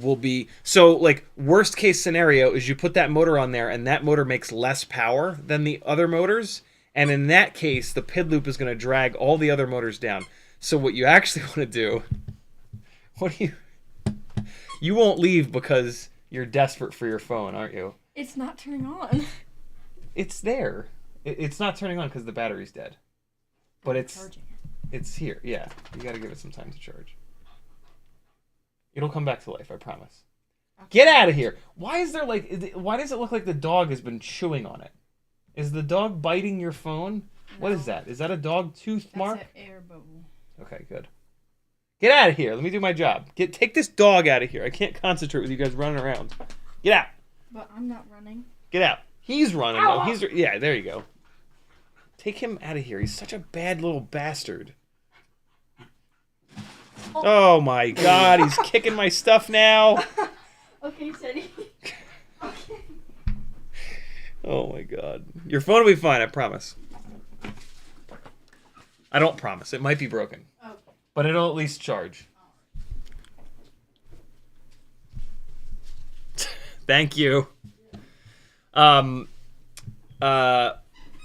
will be so like worst case scenario is you put that motor on there and that motor makes less power than the other motors, and in that case the PID loop is going to drag all the other motors down. So what you actually want to do, you won't leave because you're desperate for your phone, aren't you? It's not turning on. It's there. It's not turning on because the battery's dead, but it's here. Yeah, you got to give it some time to charge. It'll come back to life, I promise. Okay. Get out of here! Why does it look like the dog has been chewing on it? Is the dog biting your phone? No. What is that? Is that a dog tooth mark? That's an air bubble. Okay, good. Get out of here! Let me do my job. Take this dog out of here. I can't concentrate with you guys running around. Get out! But I'm not running. Get out. He's running. Though. Yeah, there you go. Take him out of here. He's such a bad little bastard. Oh my god, he's kicking my stuff now. Okay, Teddy. Okay. Oh my god. Your phone will be fine, I promise. I don't promise. It might be broken. Okay. But it'll at least charge. Thank you.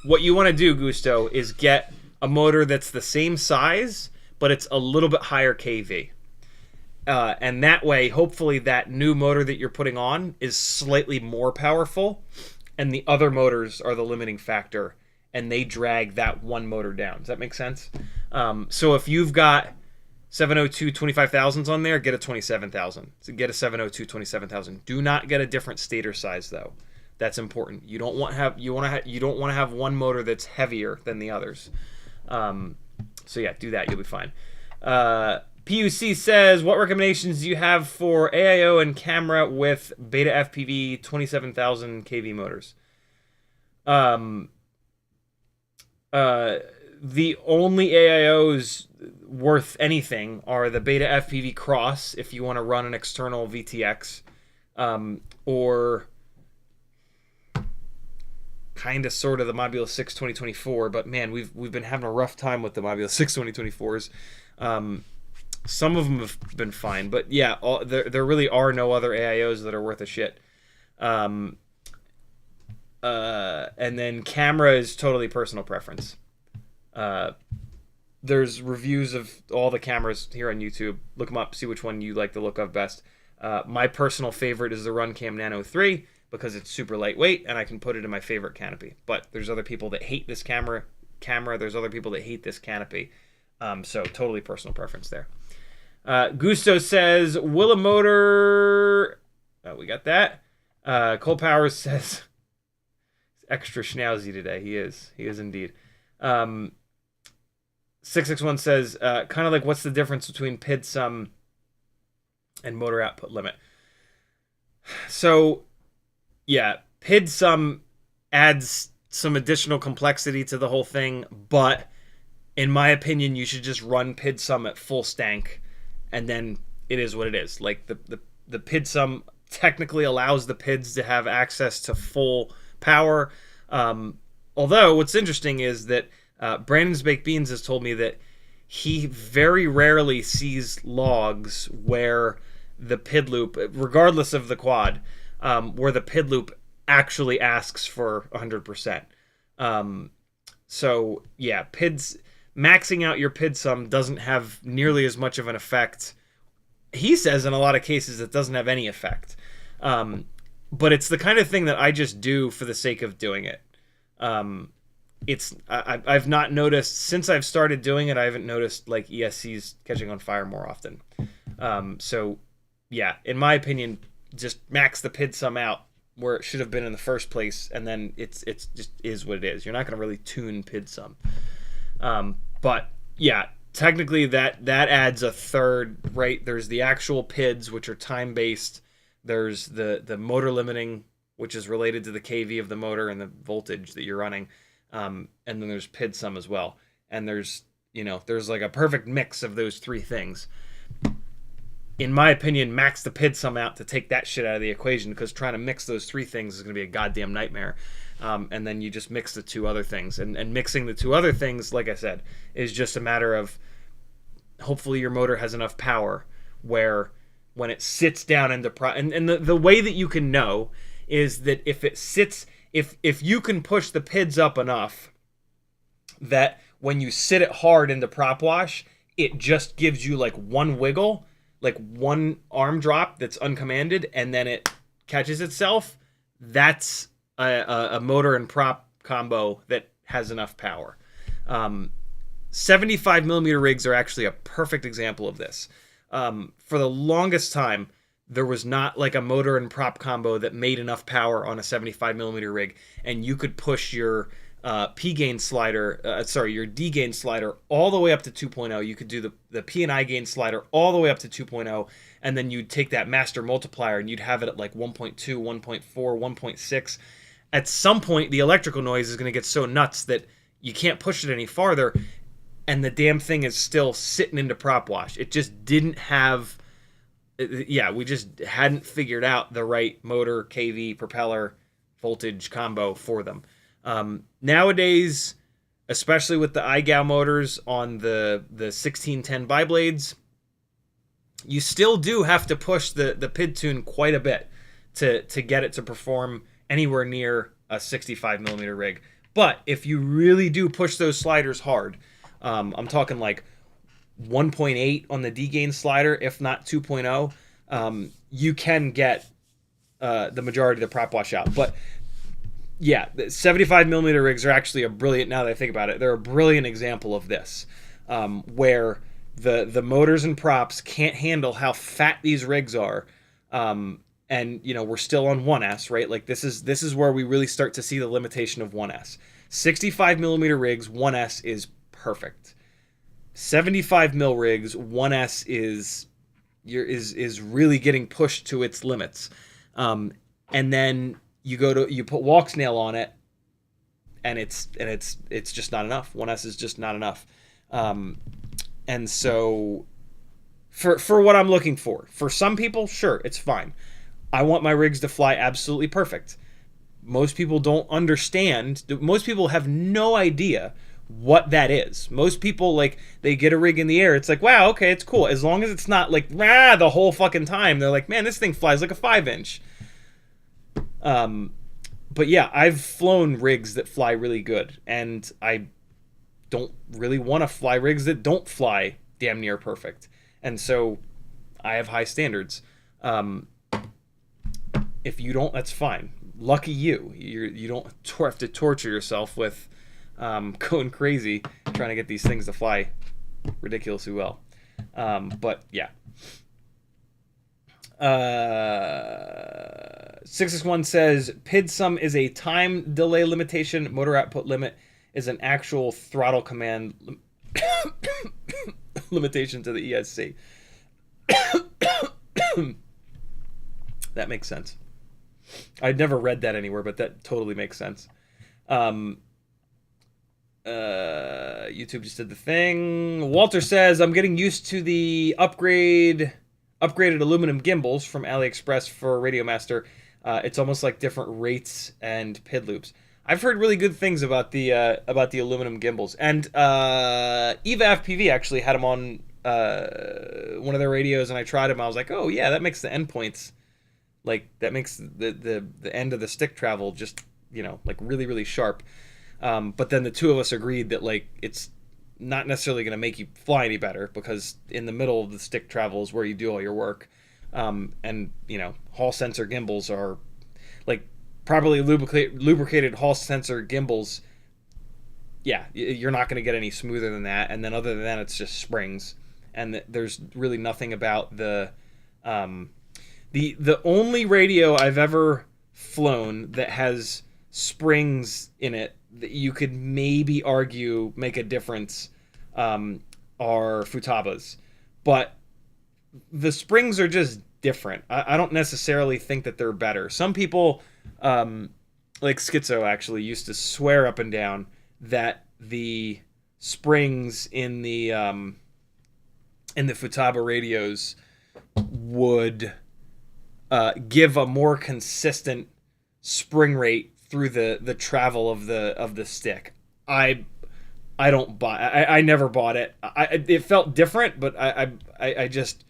What you want to do, Gusto, is get a motor that's the same size, but it's a little bit higher kV. And that way, hopefully that new motor that you're putting on is slightly more powerful, and the other motors are the limiting factor, and they drag that one motor down. Does that make sense? So if you've got 702 25,000s on there, get a 27,000. So get a 702 27,000. Do not get a different stator size though. That's important. You don't want to have one motor that's heavier than the others. So yeah, do that. You'll be fine. PUC says, what recommendations do you have for AIO and camera with BetaFPV 27,000 kV motors? The only AIOs worth anything are the BetaFPV Cross if you want to run an external VTX, or kind of sort of the Mobula 6 2024, but man, we've been having a rough time with the Mobula 6 2024s. Some of them have been fine, but yeah, there really are no other AIOs that are worth a shit. And then camera is totally personal preference. There's reviews of all the cameras here on YouTube. Look them up, see which one you like the look of best. My personal favorite is the Runcam Nano 3 because it's super lightweight and I can put it in my favorite canopy. But there's other people that hate this camera. There's other people that hate this canopy. So totally personal preference there. Gusto says, will a motor... we got that. Cole Powers says, extra schnauzy today. He is indeed. 661 says, kind of like, what's the difference between PID sum and motor output limit? So, yeah, PID sum adds some additional complexity to the whole thing, but in my opinion, you should just run PID sum at full stank, and then it is what it is. Like, the PID sum technically allows the PIDs to have access to full power. Although, what's interesting is that Brandon's Baked Beans has told me that he very rarely sees logs where the PID loop, regardless of the quad, where the PID loop actually asks for 100%. So, yeah, PIDs... maxing out your PID sum doesn't have nearly as much of an effect. He says in a lot of cases it doesn't have any effect. But it's the kind of thing that I just do for the sake of doing it. I've not noticed, since I've started doing it, I haven't noticed like ESCs catching on fire more often. So yeah, in my opinion, just max the PID sum out where it should have been in the first place, and then it's just is what it is. You're not going to really tune PID sum. But yeah, technically that adds a third, right? There's the actual PIDs, which are time-based. There's the motor limiting, which is related to the kV of the motor and the voltage that you're running. And then there's PID sum as well. And there's like a perfect mix of those three things. In my opinion, max the PID sum out to take that shit out of the equation, because trying to mix those three things is going to be a goddamn nightmare. And then you just mix the two other things. And mixing the two other things, like I said, is just a matter of hopefully your motor has enough power where when it sits down into and the way that you can know is that if it sits, if you can push the PIDs up enough that when you sit it hard into prop wash, it just gives you like one wiggle, like one arm drop that's uncommanded, and then it catches itself. That's a motor and prop combo that has enough power. 75 millimeter rigs are actually a perfect example of this. For the longest time, there was not like a motor and prop combo that made enough power on a 75 millimeter rig, and you could push your P gain slider, your D gain slider all the way up to 2.0. You could do the P and I gain slider all the way up to 2.0, and then you'd take that master multiplier and you'd have it at like 1.2, 1.4, 1.6. At some point, the electrical noise is going to get so nuts that you can't push it any farther, and the damn thing is still sitting into prop wash. It just didn't have... Yeah, we just hadn't figured out the right motor, KV, propeller, voltage combo for them. Nowadays, especially with the iGao motors on the 1610 biblades, you still do have to push the PID tune quite a bit to get it to perform anywhere near a 65 millimeter rig. But if you really do push those sliders hard, I'm talking like 1.8 on the D gain slider, if not 2.0, you can get the majority of the prop wash out. But yeah, the 75 millimeter rigs are actually a brilliant, now that I think about it, they're a brilliant example of this, where the motors and props can't handle how fat these rigs are. And you know, we're still on 1S, right? Like this is where we really start to see the limitation of 1S. 65 millimeter rigs, 1S is perfect. 75 mil rigs, 1S is really getting pushed to its limits. And then you put walk snail on it, and it's just not enough. 1S is just not enough. And so for what I'm looking for some people, sure, it's fine. I want my rigs to fly absolutely perfect. Most people don't understand. Most people have no idea what that is. Most people, like, they get a rig in the air, it's like, wow, okay, it's cool. As long as it's not like rah the whole fucking time, they're like, man, this thing flies like a 5-inch. But yeah, I've flown rigs that fly really good, and I don't really want to fly rigs that don't fly damn near perfect. And so I have high standards. If you don't, that's fine. Lucky you. You don't have to torture yourself with going crazy trying to get these things to fly ridiculously well. But yeah. 661 says PID sum is a time delay limitation. Motor output limit is an actual throttle command limitation to the ESC. That makes sense. I'd never read that anywhere, but that totally makes sense. YouTube just did the thing. Walter says, I'm getting used to the upgraded aluminum gimbals from AliExpress for Radiomaster. It's almost like different rates and PID loops. I've heard really good things about the aluminum gimbals. And EVA-FPV actually had them on one of their radios, and I tried them. I was like, oh yeah, that makes the endpoints, like, that makes the end of the stick travel just, you know, like really, really sharp. But then the two of us agreed that, like, it's not necessarily going to make you fly any better, because in the middle of the stick travel is where you do all your work. And, you know, Hall sensor gimbals are, like, properly lubricated Hall sensor gimbals. Yeah, you're not going to get any smoother than that. And then other than that, it's just springs. And there's really nothing about the only radio I've ever flown that has springs in it that you could maybe argue make a difference are Futaba's. But the springs are just different. I don't necessarily think that they're better. Some people, like Schizo actually, used to swear up and down that the springs in the Futaba radios would give a more consistent spring rate through the travel of the stick. I don't buy. I never bought it. It felt different, but I just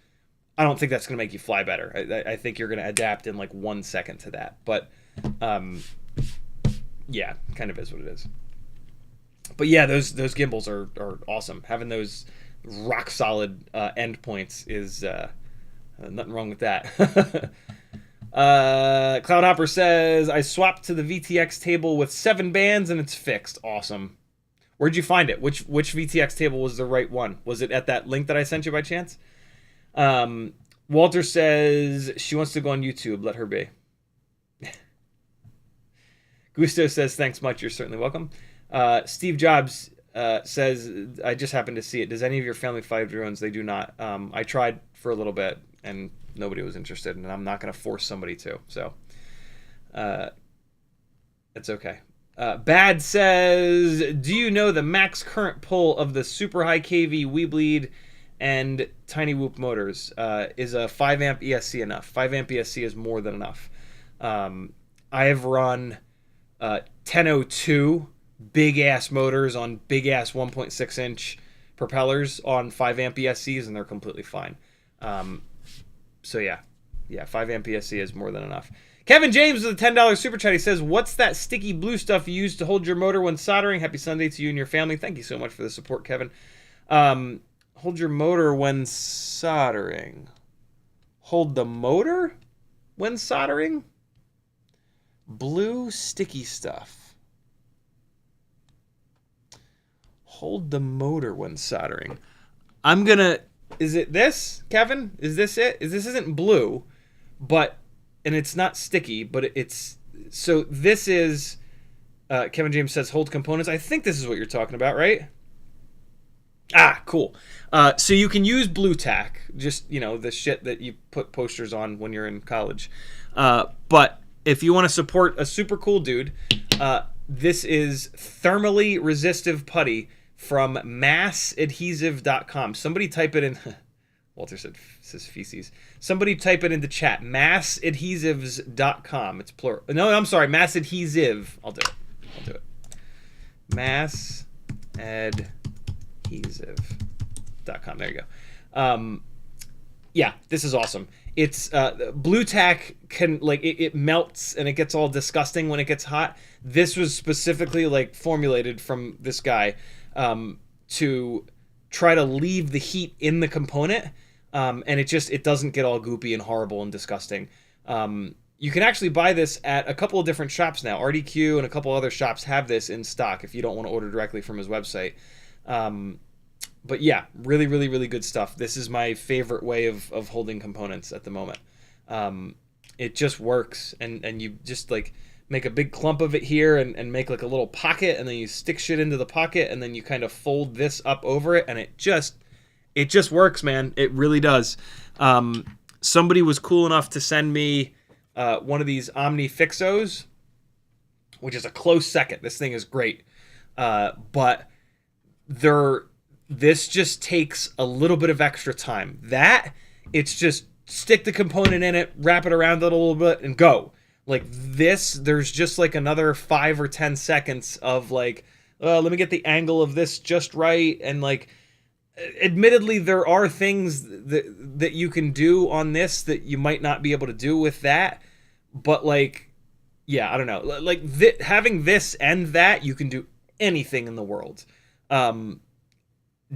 I don't think that's going to make you fly better. I think you're going to adapt in like 1 second to that. But yeah, kind of is what it is. But yeah, those gimbals are awesome. Having those rock solid endpoints is nothing wrong with that. Cloudhopper says, I swapped to the VTX table with 7 bands and it's fixed. Awesome. Where'd you find it? Which VTX table was the right one? Was it at that link that I sent you by chance? Walter says she wants to go on YouTube. Let her be. Gusto says, thanks much. You're certainly welcome. Steve Jobs says, I just happened to see it. Does any of your family fly drones? They do not. I tried for a little bit and nobody was interested, and I'm not going to force somebody to. So it's okay. Bad says, do you know the max current pull of the super high kV Weebleed and Tiny Whoop motors? Is a 5 amp ESC enough? 5 amp ESC is more than enough. I have run 1002 big ass motors on big ass 1.6 inch propellers on 5 amp ESCs, and they're completely fine. So yeah, 5 amp ESC is more than enough. Kevin James with a $10 super chat. He says, what's that sticky blue stuff you use to hold your motor when soldering? Happy Sunday to you and your family. Thank you so much for the support, Kevin. Hold your motor when soldering. Hold the motor when soldering? Blue sticky stuff. Hold the motor when soldering. I'm gonna... Is it this, Kevin? Is this it? This isn't blue, but... And it's not sticky, but it's... So this is... Kevin James says hold components. I think this is what you're talking about, right? Ah, cool. So you can use blue tack, just, you know, the shit that you put posters on when you're in college. But if you want to support a super cool dude, this is thermally resistive putty from massadhesive.com. Somebody type it in... Walter says feces. Somebody type it into chat. Massadhesives.com. It's plural. No, I'm sorry. Massadhesive. I'll do it. Massadhesive.com. There you go. Yeah, this is awesome. It's blue tack can like it melts and it gets all disgusting when it gets hot. This was specifically like formulated from this guy to try to leave the heat in the component. And it doesn't get all goopy and horrible and disgusting. You can actually buy this at a couple of different shops now. RDQ and a couple other shops have this in stock if you don't want to order directly from his website. But yeah, really, really, really good stuff. This is my favorite way of holding components at the moment. It just works, and you just like make a big clump of it here and make like a little pocket, and then you stick shit into the pocket, and then you kind of fold this up over it, and it just works, man. It really does. Somebody was cool enough to send me one of these Omni Fixos, which is a close second. This thing is great. But this just takes a little bit of extra time. It's just stick the component in it, wrap it around it a little bit, and go. Like this, there's just like another 5 or 10 seconds of like, let me get the angle of this just right, and like, admittedly, there are things that you can do on this that you might not be able to do with that, but like, yeah, I don't know. Like having this and that, you can do anything in the world.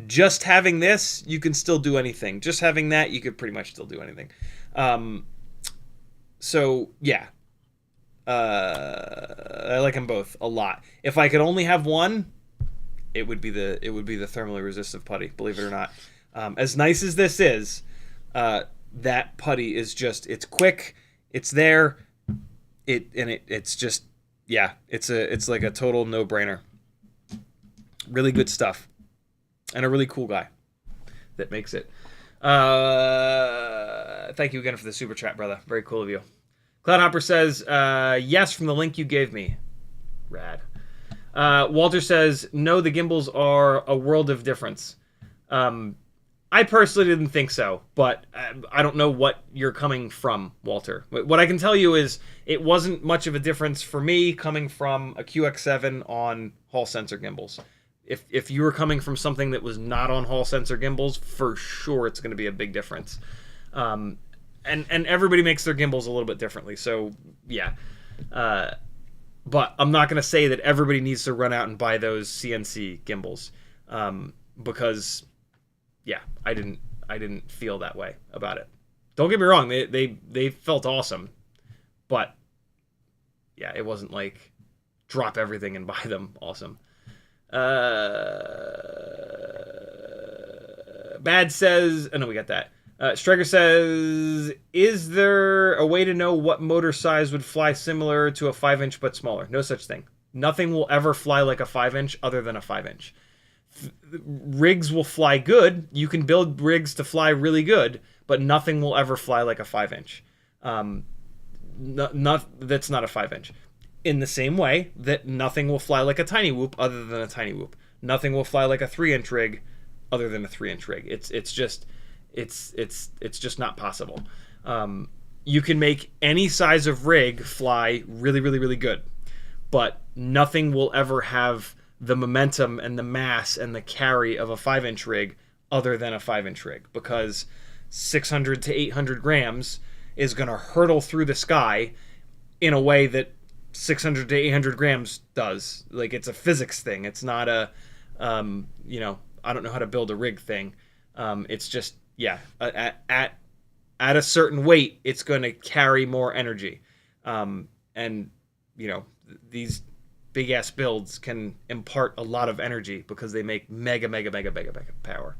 Just having this, you can still do anything. Just having that, you could pretty much still do anything. So yeah, I like them both a lot. If I could only have one, it would be the thermally resistive putty, believe it or not. As nice as this is, that putty is just, it's quick, it's there, it's just, yeah, it's like a total no-brainer. Really good stuff. And a really cool guy that makes it. Thank you again for the super chat, brother. Very cool of you. Cloudhopper says, yes, from the link you gave me. Rad. Walter says, no, the gimbals are a world of difference. I personally didn't think so, but I don't know what you're coming from, Walter. What I can tell you is it wasn't much of a difference for me coming from a QX7 on Hall sensor gimbals. If you were coming from something that was not on Hall sensor gimbals, for sure it's going to be a big difference. And everybody makes their gimbals a little bit differently. So yeah, but I'm not going to say that everybody needs to run out and buy those CNC gimbals, because yeah, I didn't feel that way about it. Don't get me wrong, they felt awesome, but yeah, it wasn't like drop everything and buy them awesome. Bad says, oh no, we got that. Striker says, is there a way to know what motor size would fly similar to a 5-inch but smaller? No such thing. Nothing will ever fly like a 5-inch other than a 5-inch. Rigs will fly good. You can build rigs to fly really good, but nothing will ever fly like a 5-inch. That's not a 5-inch. In the same way that nothing will fly like a tiny whoop other than a tiny whoop. Nothing will fly like a 3-inch rig other than a 3-inch rig. It's just not possible. You can make any size of rig fly really, really, really good, but nothing will ever have the momentum and the mass and the carry of a 5-inch rig other than a 5-inch rig, because 600 to 800 grams is going to hurtle through the sky in a way that 600 to 800 grams does. Like, it's a physics thing. It's not a, I don't know how to build a rig thing. It's just, yeah, at a certain weight, it's going to carry more energy. And, these big ass builds can impart a lot of energy because they make mega power.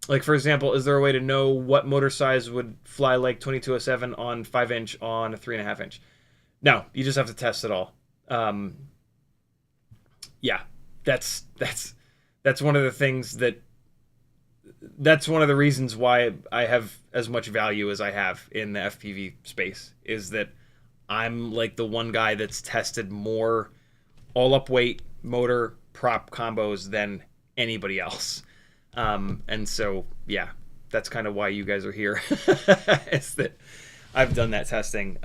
Like, for example, is there a way to know what motor size would fly like 2207 on 5-inch on a 3.5-inch? No, you just have to test it all. Yeah, that's one of the things that's one of the reasons why I have as much value as I have in the FPV space, is that I'm like the one guy that's tested more all-up weight motor prop combos than anybody else. And so, yeah, that's kind of why you guys are here, is that I've done that testing.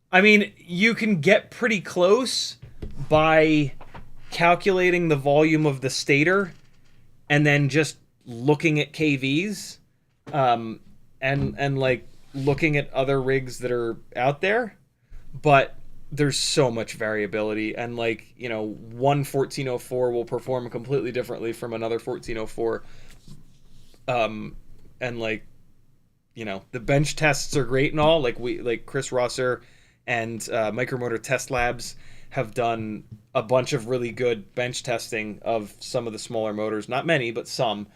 I mean, you can get pretty close by calculating the volume of the stator and then just looking at KVs, and like looking at other rigs that are out there. But there's so much variability, and like, one 1404 will perform completely differently from another 1404. And like, the bench tests are great and all. Like Chris Rosser and Micromotor Test Labs have done a bunch of really good bench testing of some of the smaller motors. Not many, but some.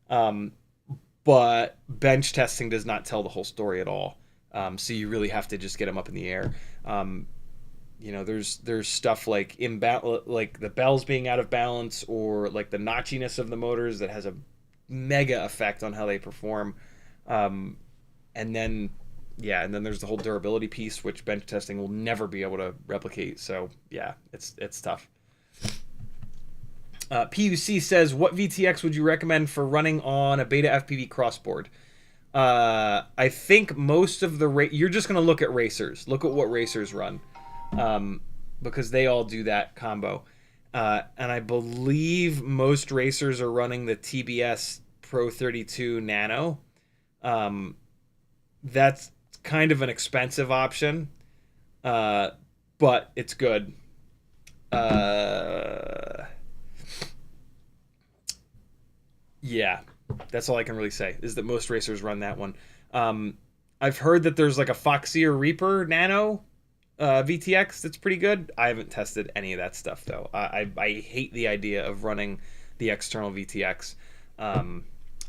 But bench testing does not tell the whole story at all. So you really have to just get them up in the air. There's stuff like like the bells being out of balance, or like the notchiness of the motors that has a mega effect on how they perform. And then there's the whole durability piece, which bench testing will never be able to replicate. So yeah, it's tough. PUC says, what VTX would you recommend for running on a BetaFPV crossboard? I think most of the you're just going to look at racers. Look at what racers run, because they all do that combo. And I believe most racers are running the TBS Pro 32 Nano. That's kind of an expensive option, but it's good. Yeah, that's all I can really say, is that most racers run that one. I've heard that there's like a Foxy or Reaper Nano VTX that's pretty good. I haven't tested any of that stuff though. I hate the idea of running the external VTX.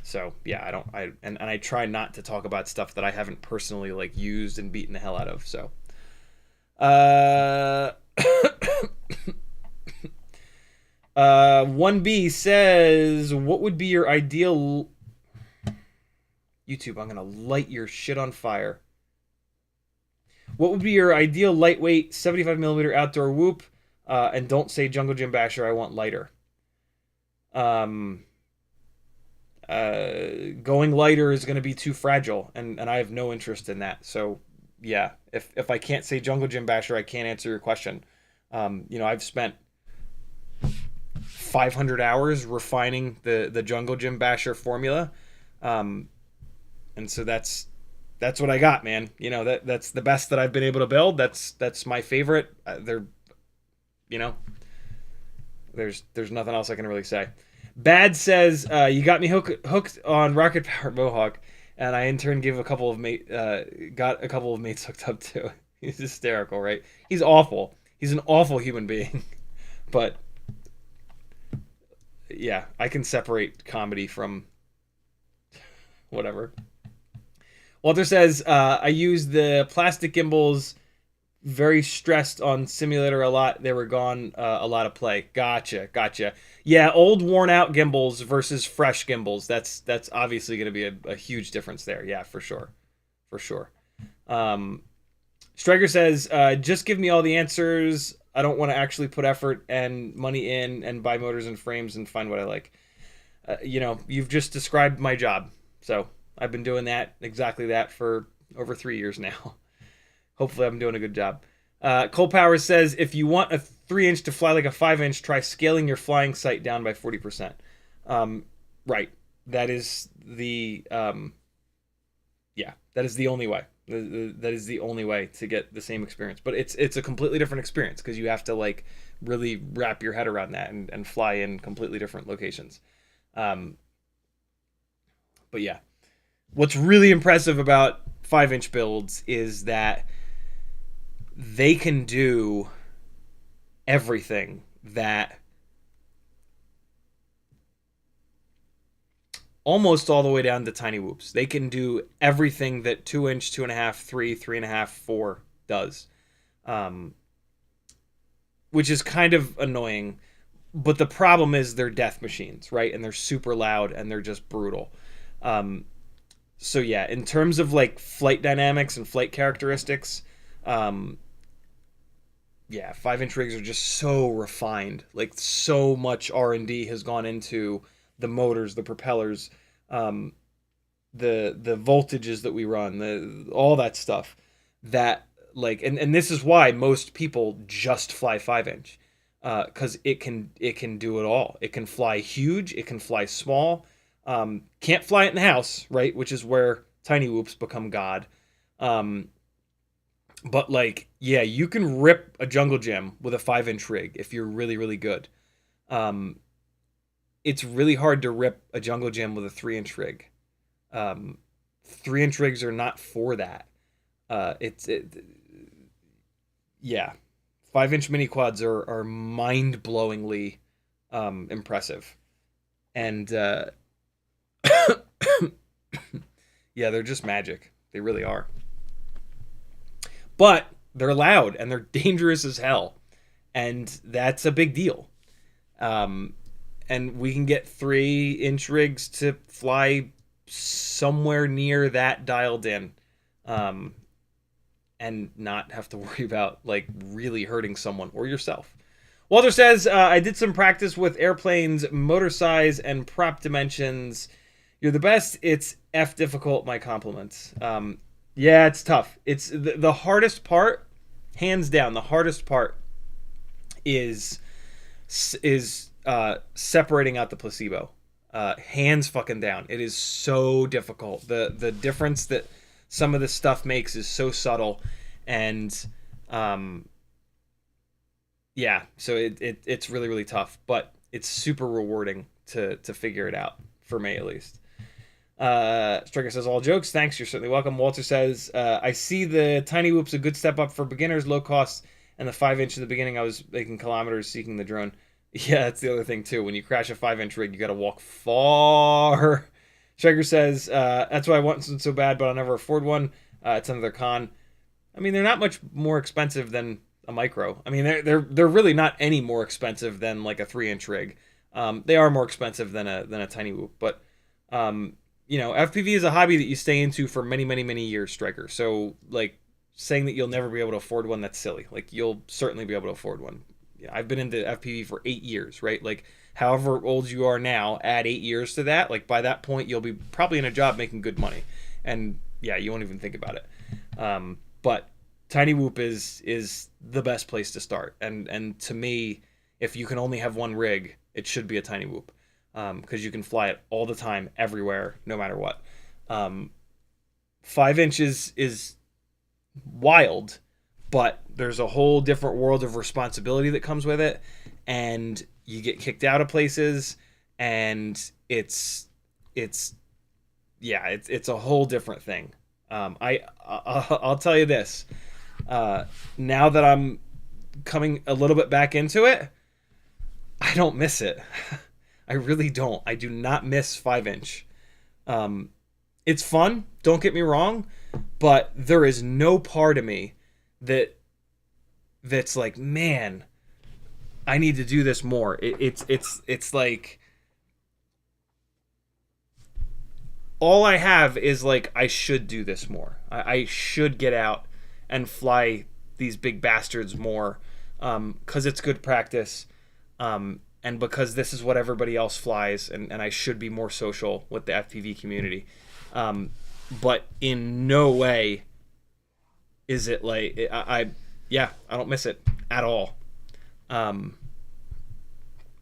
So yeah, I try not to talk about stuff that I haven't personally like used and beaten the hell out of. So 1B says, what would be your ideal YouTube? I'm gonna light your shit on fire. What would be your ideal lightweight 75mm outdoor whoop? And don't say Jungle Gym Basher. I want lighter. Going lighter is going to be too fragile, and I have no interest in that. So yeah, if I can't say Jungle Gym Basher, I can't answer your question. I've spent 500 hours refining the Jungle Gym Basher formula. And so that's what I got, man. You know, that's the best that I've been able to build. That's my favorite. They're, you know, there's nothing else I can really say. Bad says, you got me hooked on rocket powered Mohawk, and I in turn got a couple of mates hooked up too. He's hysterical, right? He's awful. He's an awful human being. But yeah, I can separate comedy from whatever. Walter says, I used the plastic gimbals, very stressed on simulator a lot. They were gone a lot of play. Gotcha. Yeah, old worn out gimbals versus fresh gimbals. That's obviously going to be a huge difference there. Yeah, for sure. Striker says, just give me all the answers. I don't want to actually put effort and money in and buy motors and frames and find what I like. You know, you've just described my job. So I've been doing exactly that for over 3 years now. Hopefully I'm doing a good job. Cole Powers says, if you want a 3-inch to fly like a 5-inch, try scaling your flying sight down by 40%. Right. That is the that is the only way. That is the only way to get the same experience. But it's a completely different experience because you have to like really wrap your head around that and fly in completely different locations. But yeah. What's really impressive about 5-inch builds is that they can do everything that almost all the way down to tiny whoops. They can do everything that 2-inch, 2.5, 3, 3.5, 4 does, which is kind of annoying. But the problem is they're death machines, right? And they're super loud and they're just brutal. So yeah, in terms of like flight dynamics and flight characteristics, 5-inch rigs are just so refined. Like so much R&D has gone into the motors, the propellers, the voltages that we run, all that stuff. That like, and this is why most people just fly 5-inch, because it can do it all. It can fly huge. It can fly small. Can't fly it in the house, right? Which is where tiny whoops become god. But like, yeah, you can rip a jungle gym with a 5-inch rig if you're really, really good. It's really hard to rip a jungle gym with a 3-inch rig. 3-inch rigs are not for that. 5-inch mini quads are mind-blowingly impressive. And yeah, they're just magic. They really are. But they're loud and they're dangerous as hell. And that's a big deal. And we can get 3-inch rigs to fly somewhere near that dialed in. And not have to worry about like really hurting someone or yourself. Walter says, I did some practice with airplanes, motor size, and prop dimensions. You're the best. It's F difficult. My compliments. Yeah, it's tough. It's the hardest part, hands down. The hardest part is separating out the placebo. Hands fucking down. It is so difficult. The difference that some of this stuff makes is so subtle, and so it's really, really tough, but it's super rewarding to figure it out, for me at least. Striker says, all jokes, thanks, you're certainly welcome. Walter says, I see the tiny whoops a good step up for beginners, low cost, and the 5-inch in the beginning I was making kilometers seeking the drone. Yeah, that's the other thing too. When you crash a 5-inch rig, you gotta walk far. Striker says, that's why I want one so bad, but I'll never afford one. It's another con. I mean, they're not much more expensive than a micro. I mean, they're really not any more expensive than like a 3-inch rig. They are more expensive than a tiny whoop, but FPV is a hobby that you stay into for many, many, many years, Striker. So like saying that you'll never be able to afford one, that's silly. Like you'll certainly be able to afford one. Yeah, I've been into FPV for 8 years, right? Like however old you are now, add 8 years to that. Like by that point, you'll be probably in a job making good money, and yeah, you won't even think about it. But tiny whoop is the best place to start, and to me, if you can only have one rig, it should be a tiny whoop. because you can fly it all the time, everywhere, no matter what. 5 inches is wild, but there's a whole different world of responsibility that comes with it, and you get kicked out of places, and it's a whole different thing. I'll tell you this. Now that I'm coming a little bit back into it, I don't miss it. I really don't. I do not miss 5-inch. It's fun, don't get me wrong, but there is no part of me that's like, man, I need to do this more. It's like all I have is like, I should do this more. I should get out and fly these big bastards more, because it's good practice, and because this is what everybody else flies, and I should be more social with the FPV community. But in no way is it like I don't miss it at all.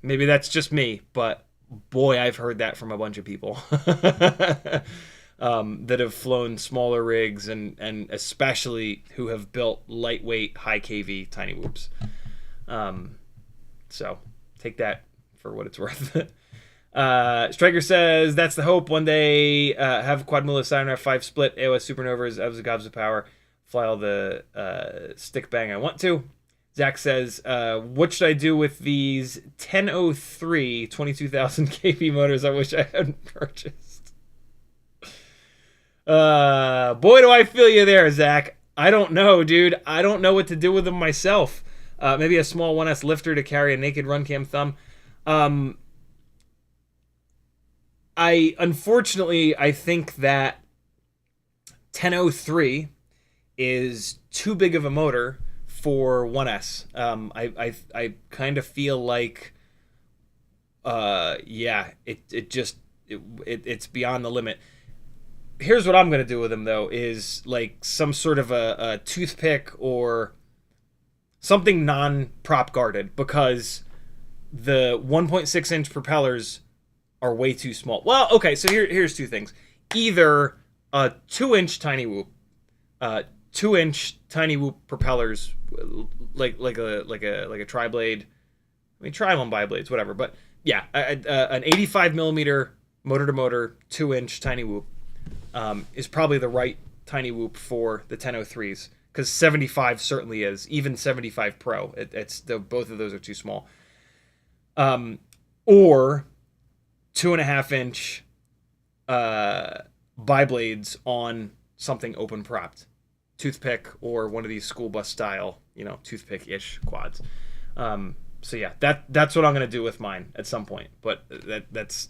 Maybe that's just me, but boy, I've heard that from a bunch of people that have flown smaller rigs, and especially who have built lightweight, high KV tiny whoops. So take that for what it's worth. Striker says, that's the hope. One day, have quad mula Siren F5 split, AOS supernovas, evs gobs of power, fly all the stick bang I want to. Zach says, what should I do with these 1003 22,000 kV motors I wish I hadn't purchased? Boy, do I feel you there, Zach. I don't know, dude. I don't know what to do with them myself. Maybe a small 1S lifter to carry a naked run cam thumb. Unfortunately, I think that 1003 is too big of a motor for 1S. I kind of feel like, it's beyond the limit. Here's what I'm gonna do with them though, is like some sort of a toothpick or something non-prop guarded, because the 1.6 inch propellers are way too small. Well, okay, so here's two things. Either a 2-inch tiny whoop, 2-inch tiny whoop propellers, like a tri-blade. I mean, tri-one bi-blades, whatever. But yeah, an 85 millimeter motor to motor 2-inch tiny whoop is probably the right tiny whoop for the 1003s, because 75 certainly is. Even 75 Pro, both of those are too small. Or 2.5-inch bi-blades on something open propped, toothpick, or one of these school bus style, toothpick-ish quads. So yeah, that's what I'm gonna do with mine at some point. But that's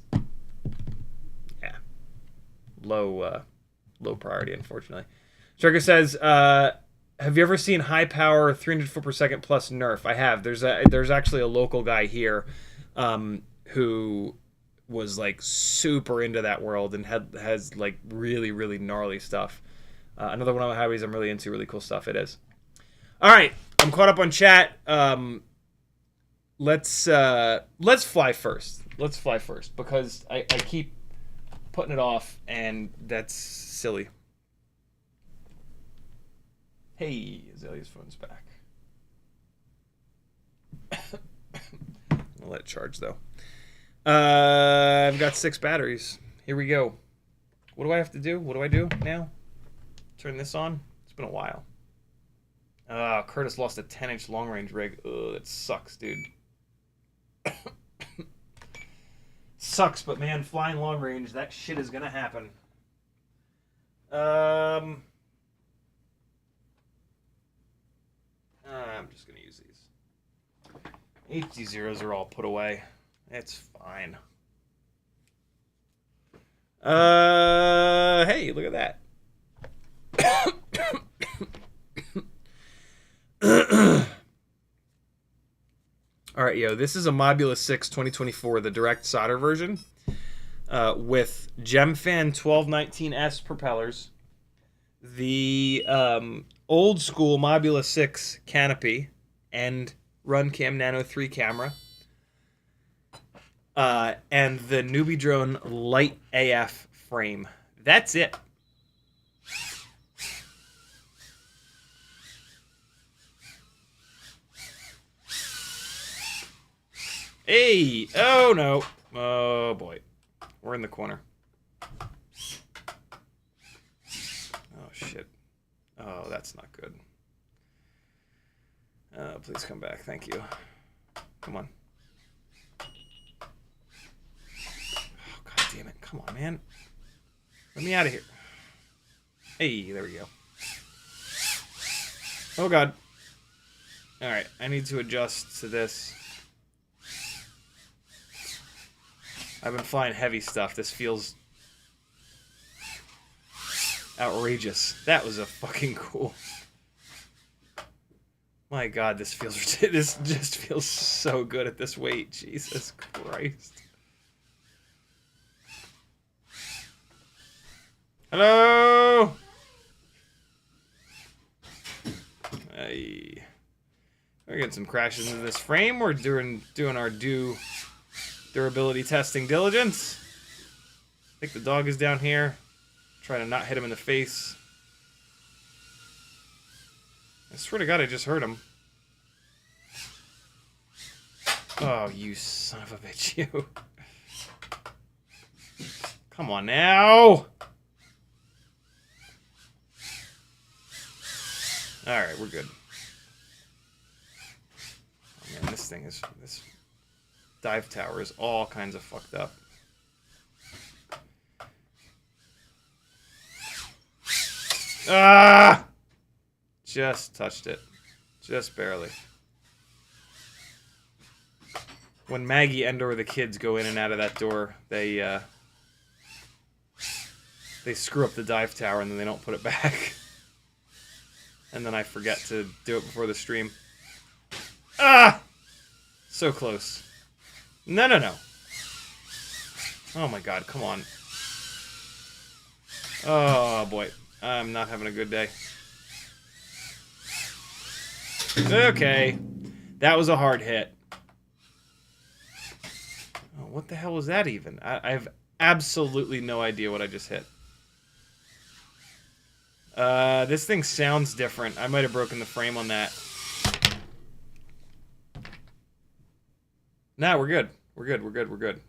low priority, unfortunately. Striker says, have you ever seen high power 300 foot per second plus Nerf? I have. There's actually a local guy here who was like super into that world and has like really, really gnarly stuff. Another one of my hobbies I'm really into, really cool stuff. It is. All right, I'm caught up on chat. Let's fly first. Let's fly first, because I keep putting it off, and that's silly. Hey, Azalea's phone's back. I'll let it charge though. I've got 6 batteries. Here we go. What do I have to do? What do I do now? Turn this on? It's been a while. Curtis lost a 10-inch long-range rig. Ugh, that sucks, dude. Sucks, but man, flying long-range, that shit is gonna happen. I'm just gonna use these. HD zeros are all put away. It's fine. Hey, look at that. All right, this is a Mobula 6 2024, the direct solder version, with Gemfan 1219S propellers, the old school Mobula 6 canopy, and Runcam Nano 3 camera. and the Newbie Drone Light AF frame. That's it. Hey! Oh no! Oh boy. We're in the corner. Oh shit. Oh, that's not good. Please come back. Thank you. Come on. Oh, God damn it. Come on, man. Let me out of here. Hey, there we go. Oh, God. Alright, I need to adjust to this. I've been flying heavy stuff. This feels outrageous. That was a fucking cool. My God, this just feels so good at this weight. Jesus Christ. Hello. Hey. We're getting some crashes into this frame. We're doing our durability testing diligence. I think the dog is down here. Trying to not hit him in the face. I swear to God, I just heard him. Oh, you son of a bitch, you. Come on now. Alright, we're good. Oh man, this dive tower is all kinds of fucked up. Ah! Just touched it. Just barely. When Maggie and or the kids go in and out of that door, they screw up the dive tower and then they don't put it back. And then I forget to do it before the stream. Ah! So close. No, no, no. Oh my God, come on. Oh boy. I'm not having a good day. Okay. That was a hard hit. Oh, what the hell was that even? I have absolutely no idea what I just hit. This thing sounds different. I might have broken the frame on that. Nah, we're good. We're good, we're good, we're good.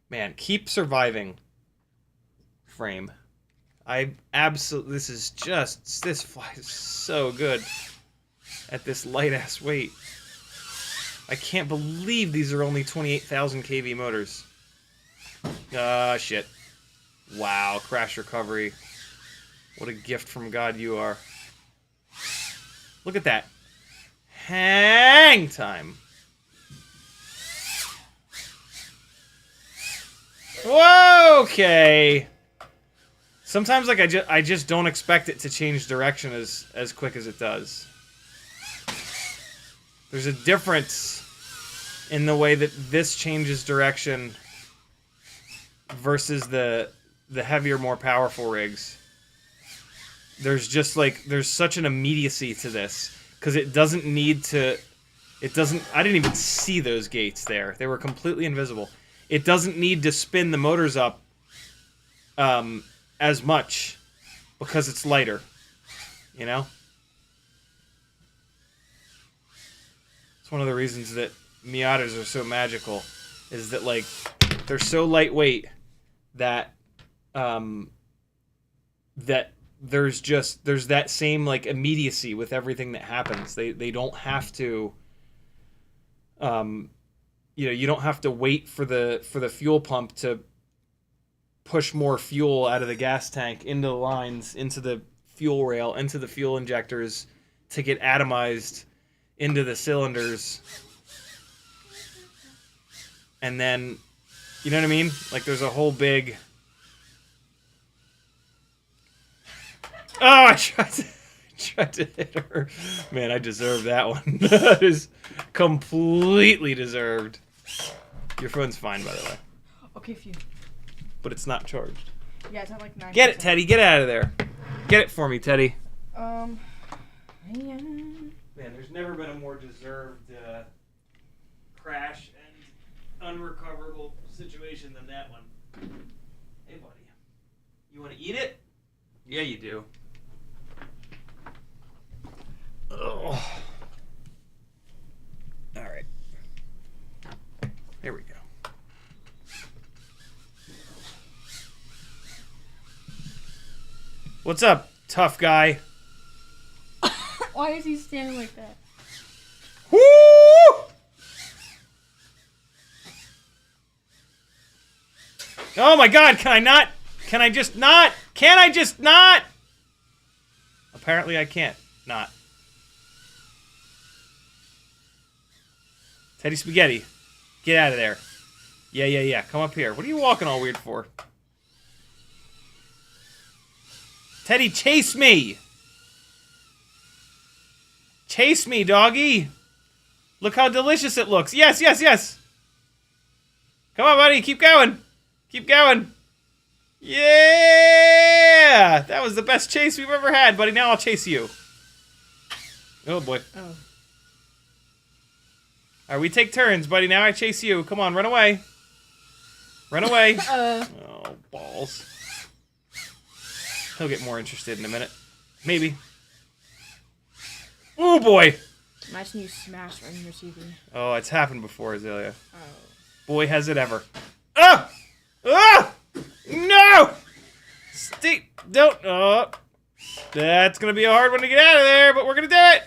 Man, keep surviving. Frame. I absolutely... This flies so good at this light-ass weight. I can't believe these are only 28,000 kV motors. Shit. Wow, crash recovery. What a gift from God you are. Look at that. Hang time. Whoa, okay. Sometimes like I just don't expect it to change direction as quick as it does. There's a difference in the way that this changes direction versus the heavier, more powerful rigs. There's just like there's such an immediacy to this because it doesn't need to. It doesn't. I didn't even see those gates there. They were completely invisible. It doesn't need to spin the motors up as much because it's lighter, you know? It's one of the reasons that Miatas are so magical is that, like, they're so lightweight that that there's that same, like, immediacy with everything that happens. They don't have to... you know, you don't have to wait for the fuel pump to push more fuel out of the gas tank into the lines, into the fuel rail, into the fuel injectors to get atomized into the cylinders. And then, you know what I mean? Like there's a whole big... Oh, I tried to hit her. Man, I deserve that one. That is completely deserved. Your phone's fine, by the way. Okay, phew. But it's not charged. Yeah, it's at like 9%. Get it, Teddy. Get out of there. Get it for me, Teddy. Yeah. Man, there's never been a more deserved crash and unrecoverable situation than that one. Hey, buddy. You want to eat it? Yeah, you do. Oh. All right. Here we go. What's up, tough guy? Why is he standing like that? Woo! Oh my god, can I not? Can I just not? Can I just not? Apparently I can't not. Teddy Spaghetti, get out of there. Yeah. Come up here. What are you walking all weird for? Teddy, chase me! Chase me, doggy! Look how delicious it looks. Yes! Come on, buddy. Keep going. Keep going. Yeah! That was the best chase we've ever had, buddy. Now I'll chase you. Oh, boy. Oh. All right, we take turns, buddy. Now I chase you. Come on, run away. Run away. Oh, balls. He'll get more interested in a minute. Maybe. Oh, boy. Imagine you smash right in your TV. Oh, it's happened before, Azalea. Oh. Boy, has it ever. Ah! Ah! No! Stay. Don't. Oh. That's going to be a hard one to get out of there, but we're going to do it.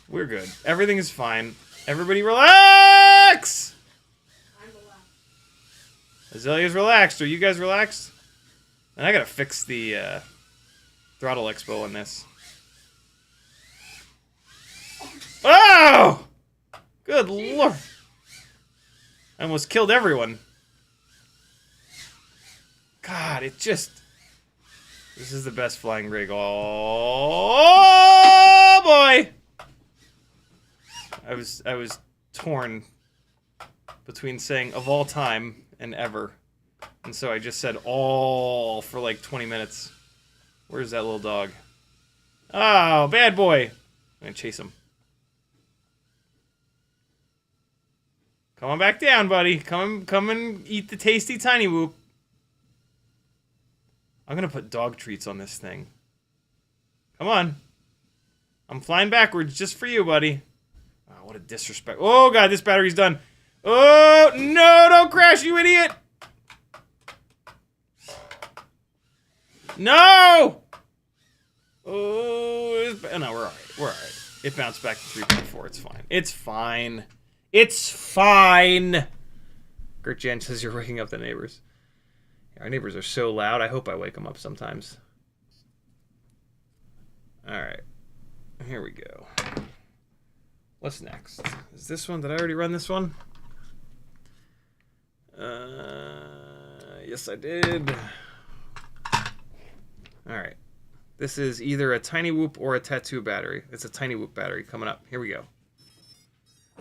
We're good. Everything is fine. Everybody relax! I'm relaxed. Azalea's relaxed. Are you guys relaxed? And I gotta fix the throttle expo on this. Oh! Good lord. I almost killed everyone. God, it just... This is the best flying rig. Oh, boy! I was torn between saying of all time and ever. And so I just said all for like 20 minutes. Where's that little dog? Oh, bad boy. I'm gonna chase him. Come on back down, buddy. Come and eat the tasty tiny whoop. I'm gonna put dog treats on this thing. Come on. I'm flying backwards just for you, buddy. Oh, what a disrespect. Oh, God, this battery's done. Oh, no, don't crash, you idiot. No! Oh, no, we're all right. We're all right. It bounced back to 3.4. It's fine. It's fine. It's fine. Gert Jan says you're waking up the neighbors. Our neighbors are so loud. I hope I wake them up sometimes. All right. Here we go. What's next? Is this one? Did I already run this one? Yes, I did. All right. This is either a tiny whoop or a tattoo battery. It's a tiny whoop battery coming up. Here we go.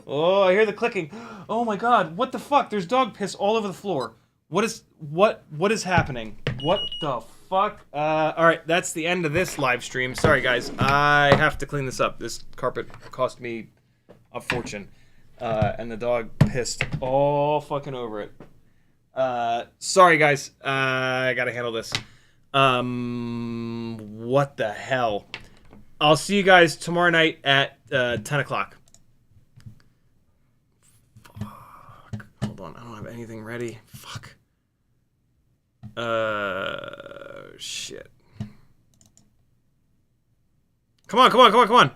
Oh, I hear the clicking. Oh my God! What the fuck? There's dog piss all over the floor. What is happening? What the fuck? All right, that's the end of this live stream. Sorry, guys. I have to clean this up. This carpet cost me a fortune, and the dog pissed all fucking over it. Sorry, guys. I gotta handle this. What the hell? I'll see you guys tomorrow night at 10 o'clock. Fuck. Hold on. I don't have anything ready. Fuck. Shit. Come on.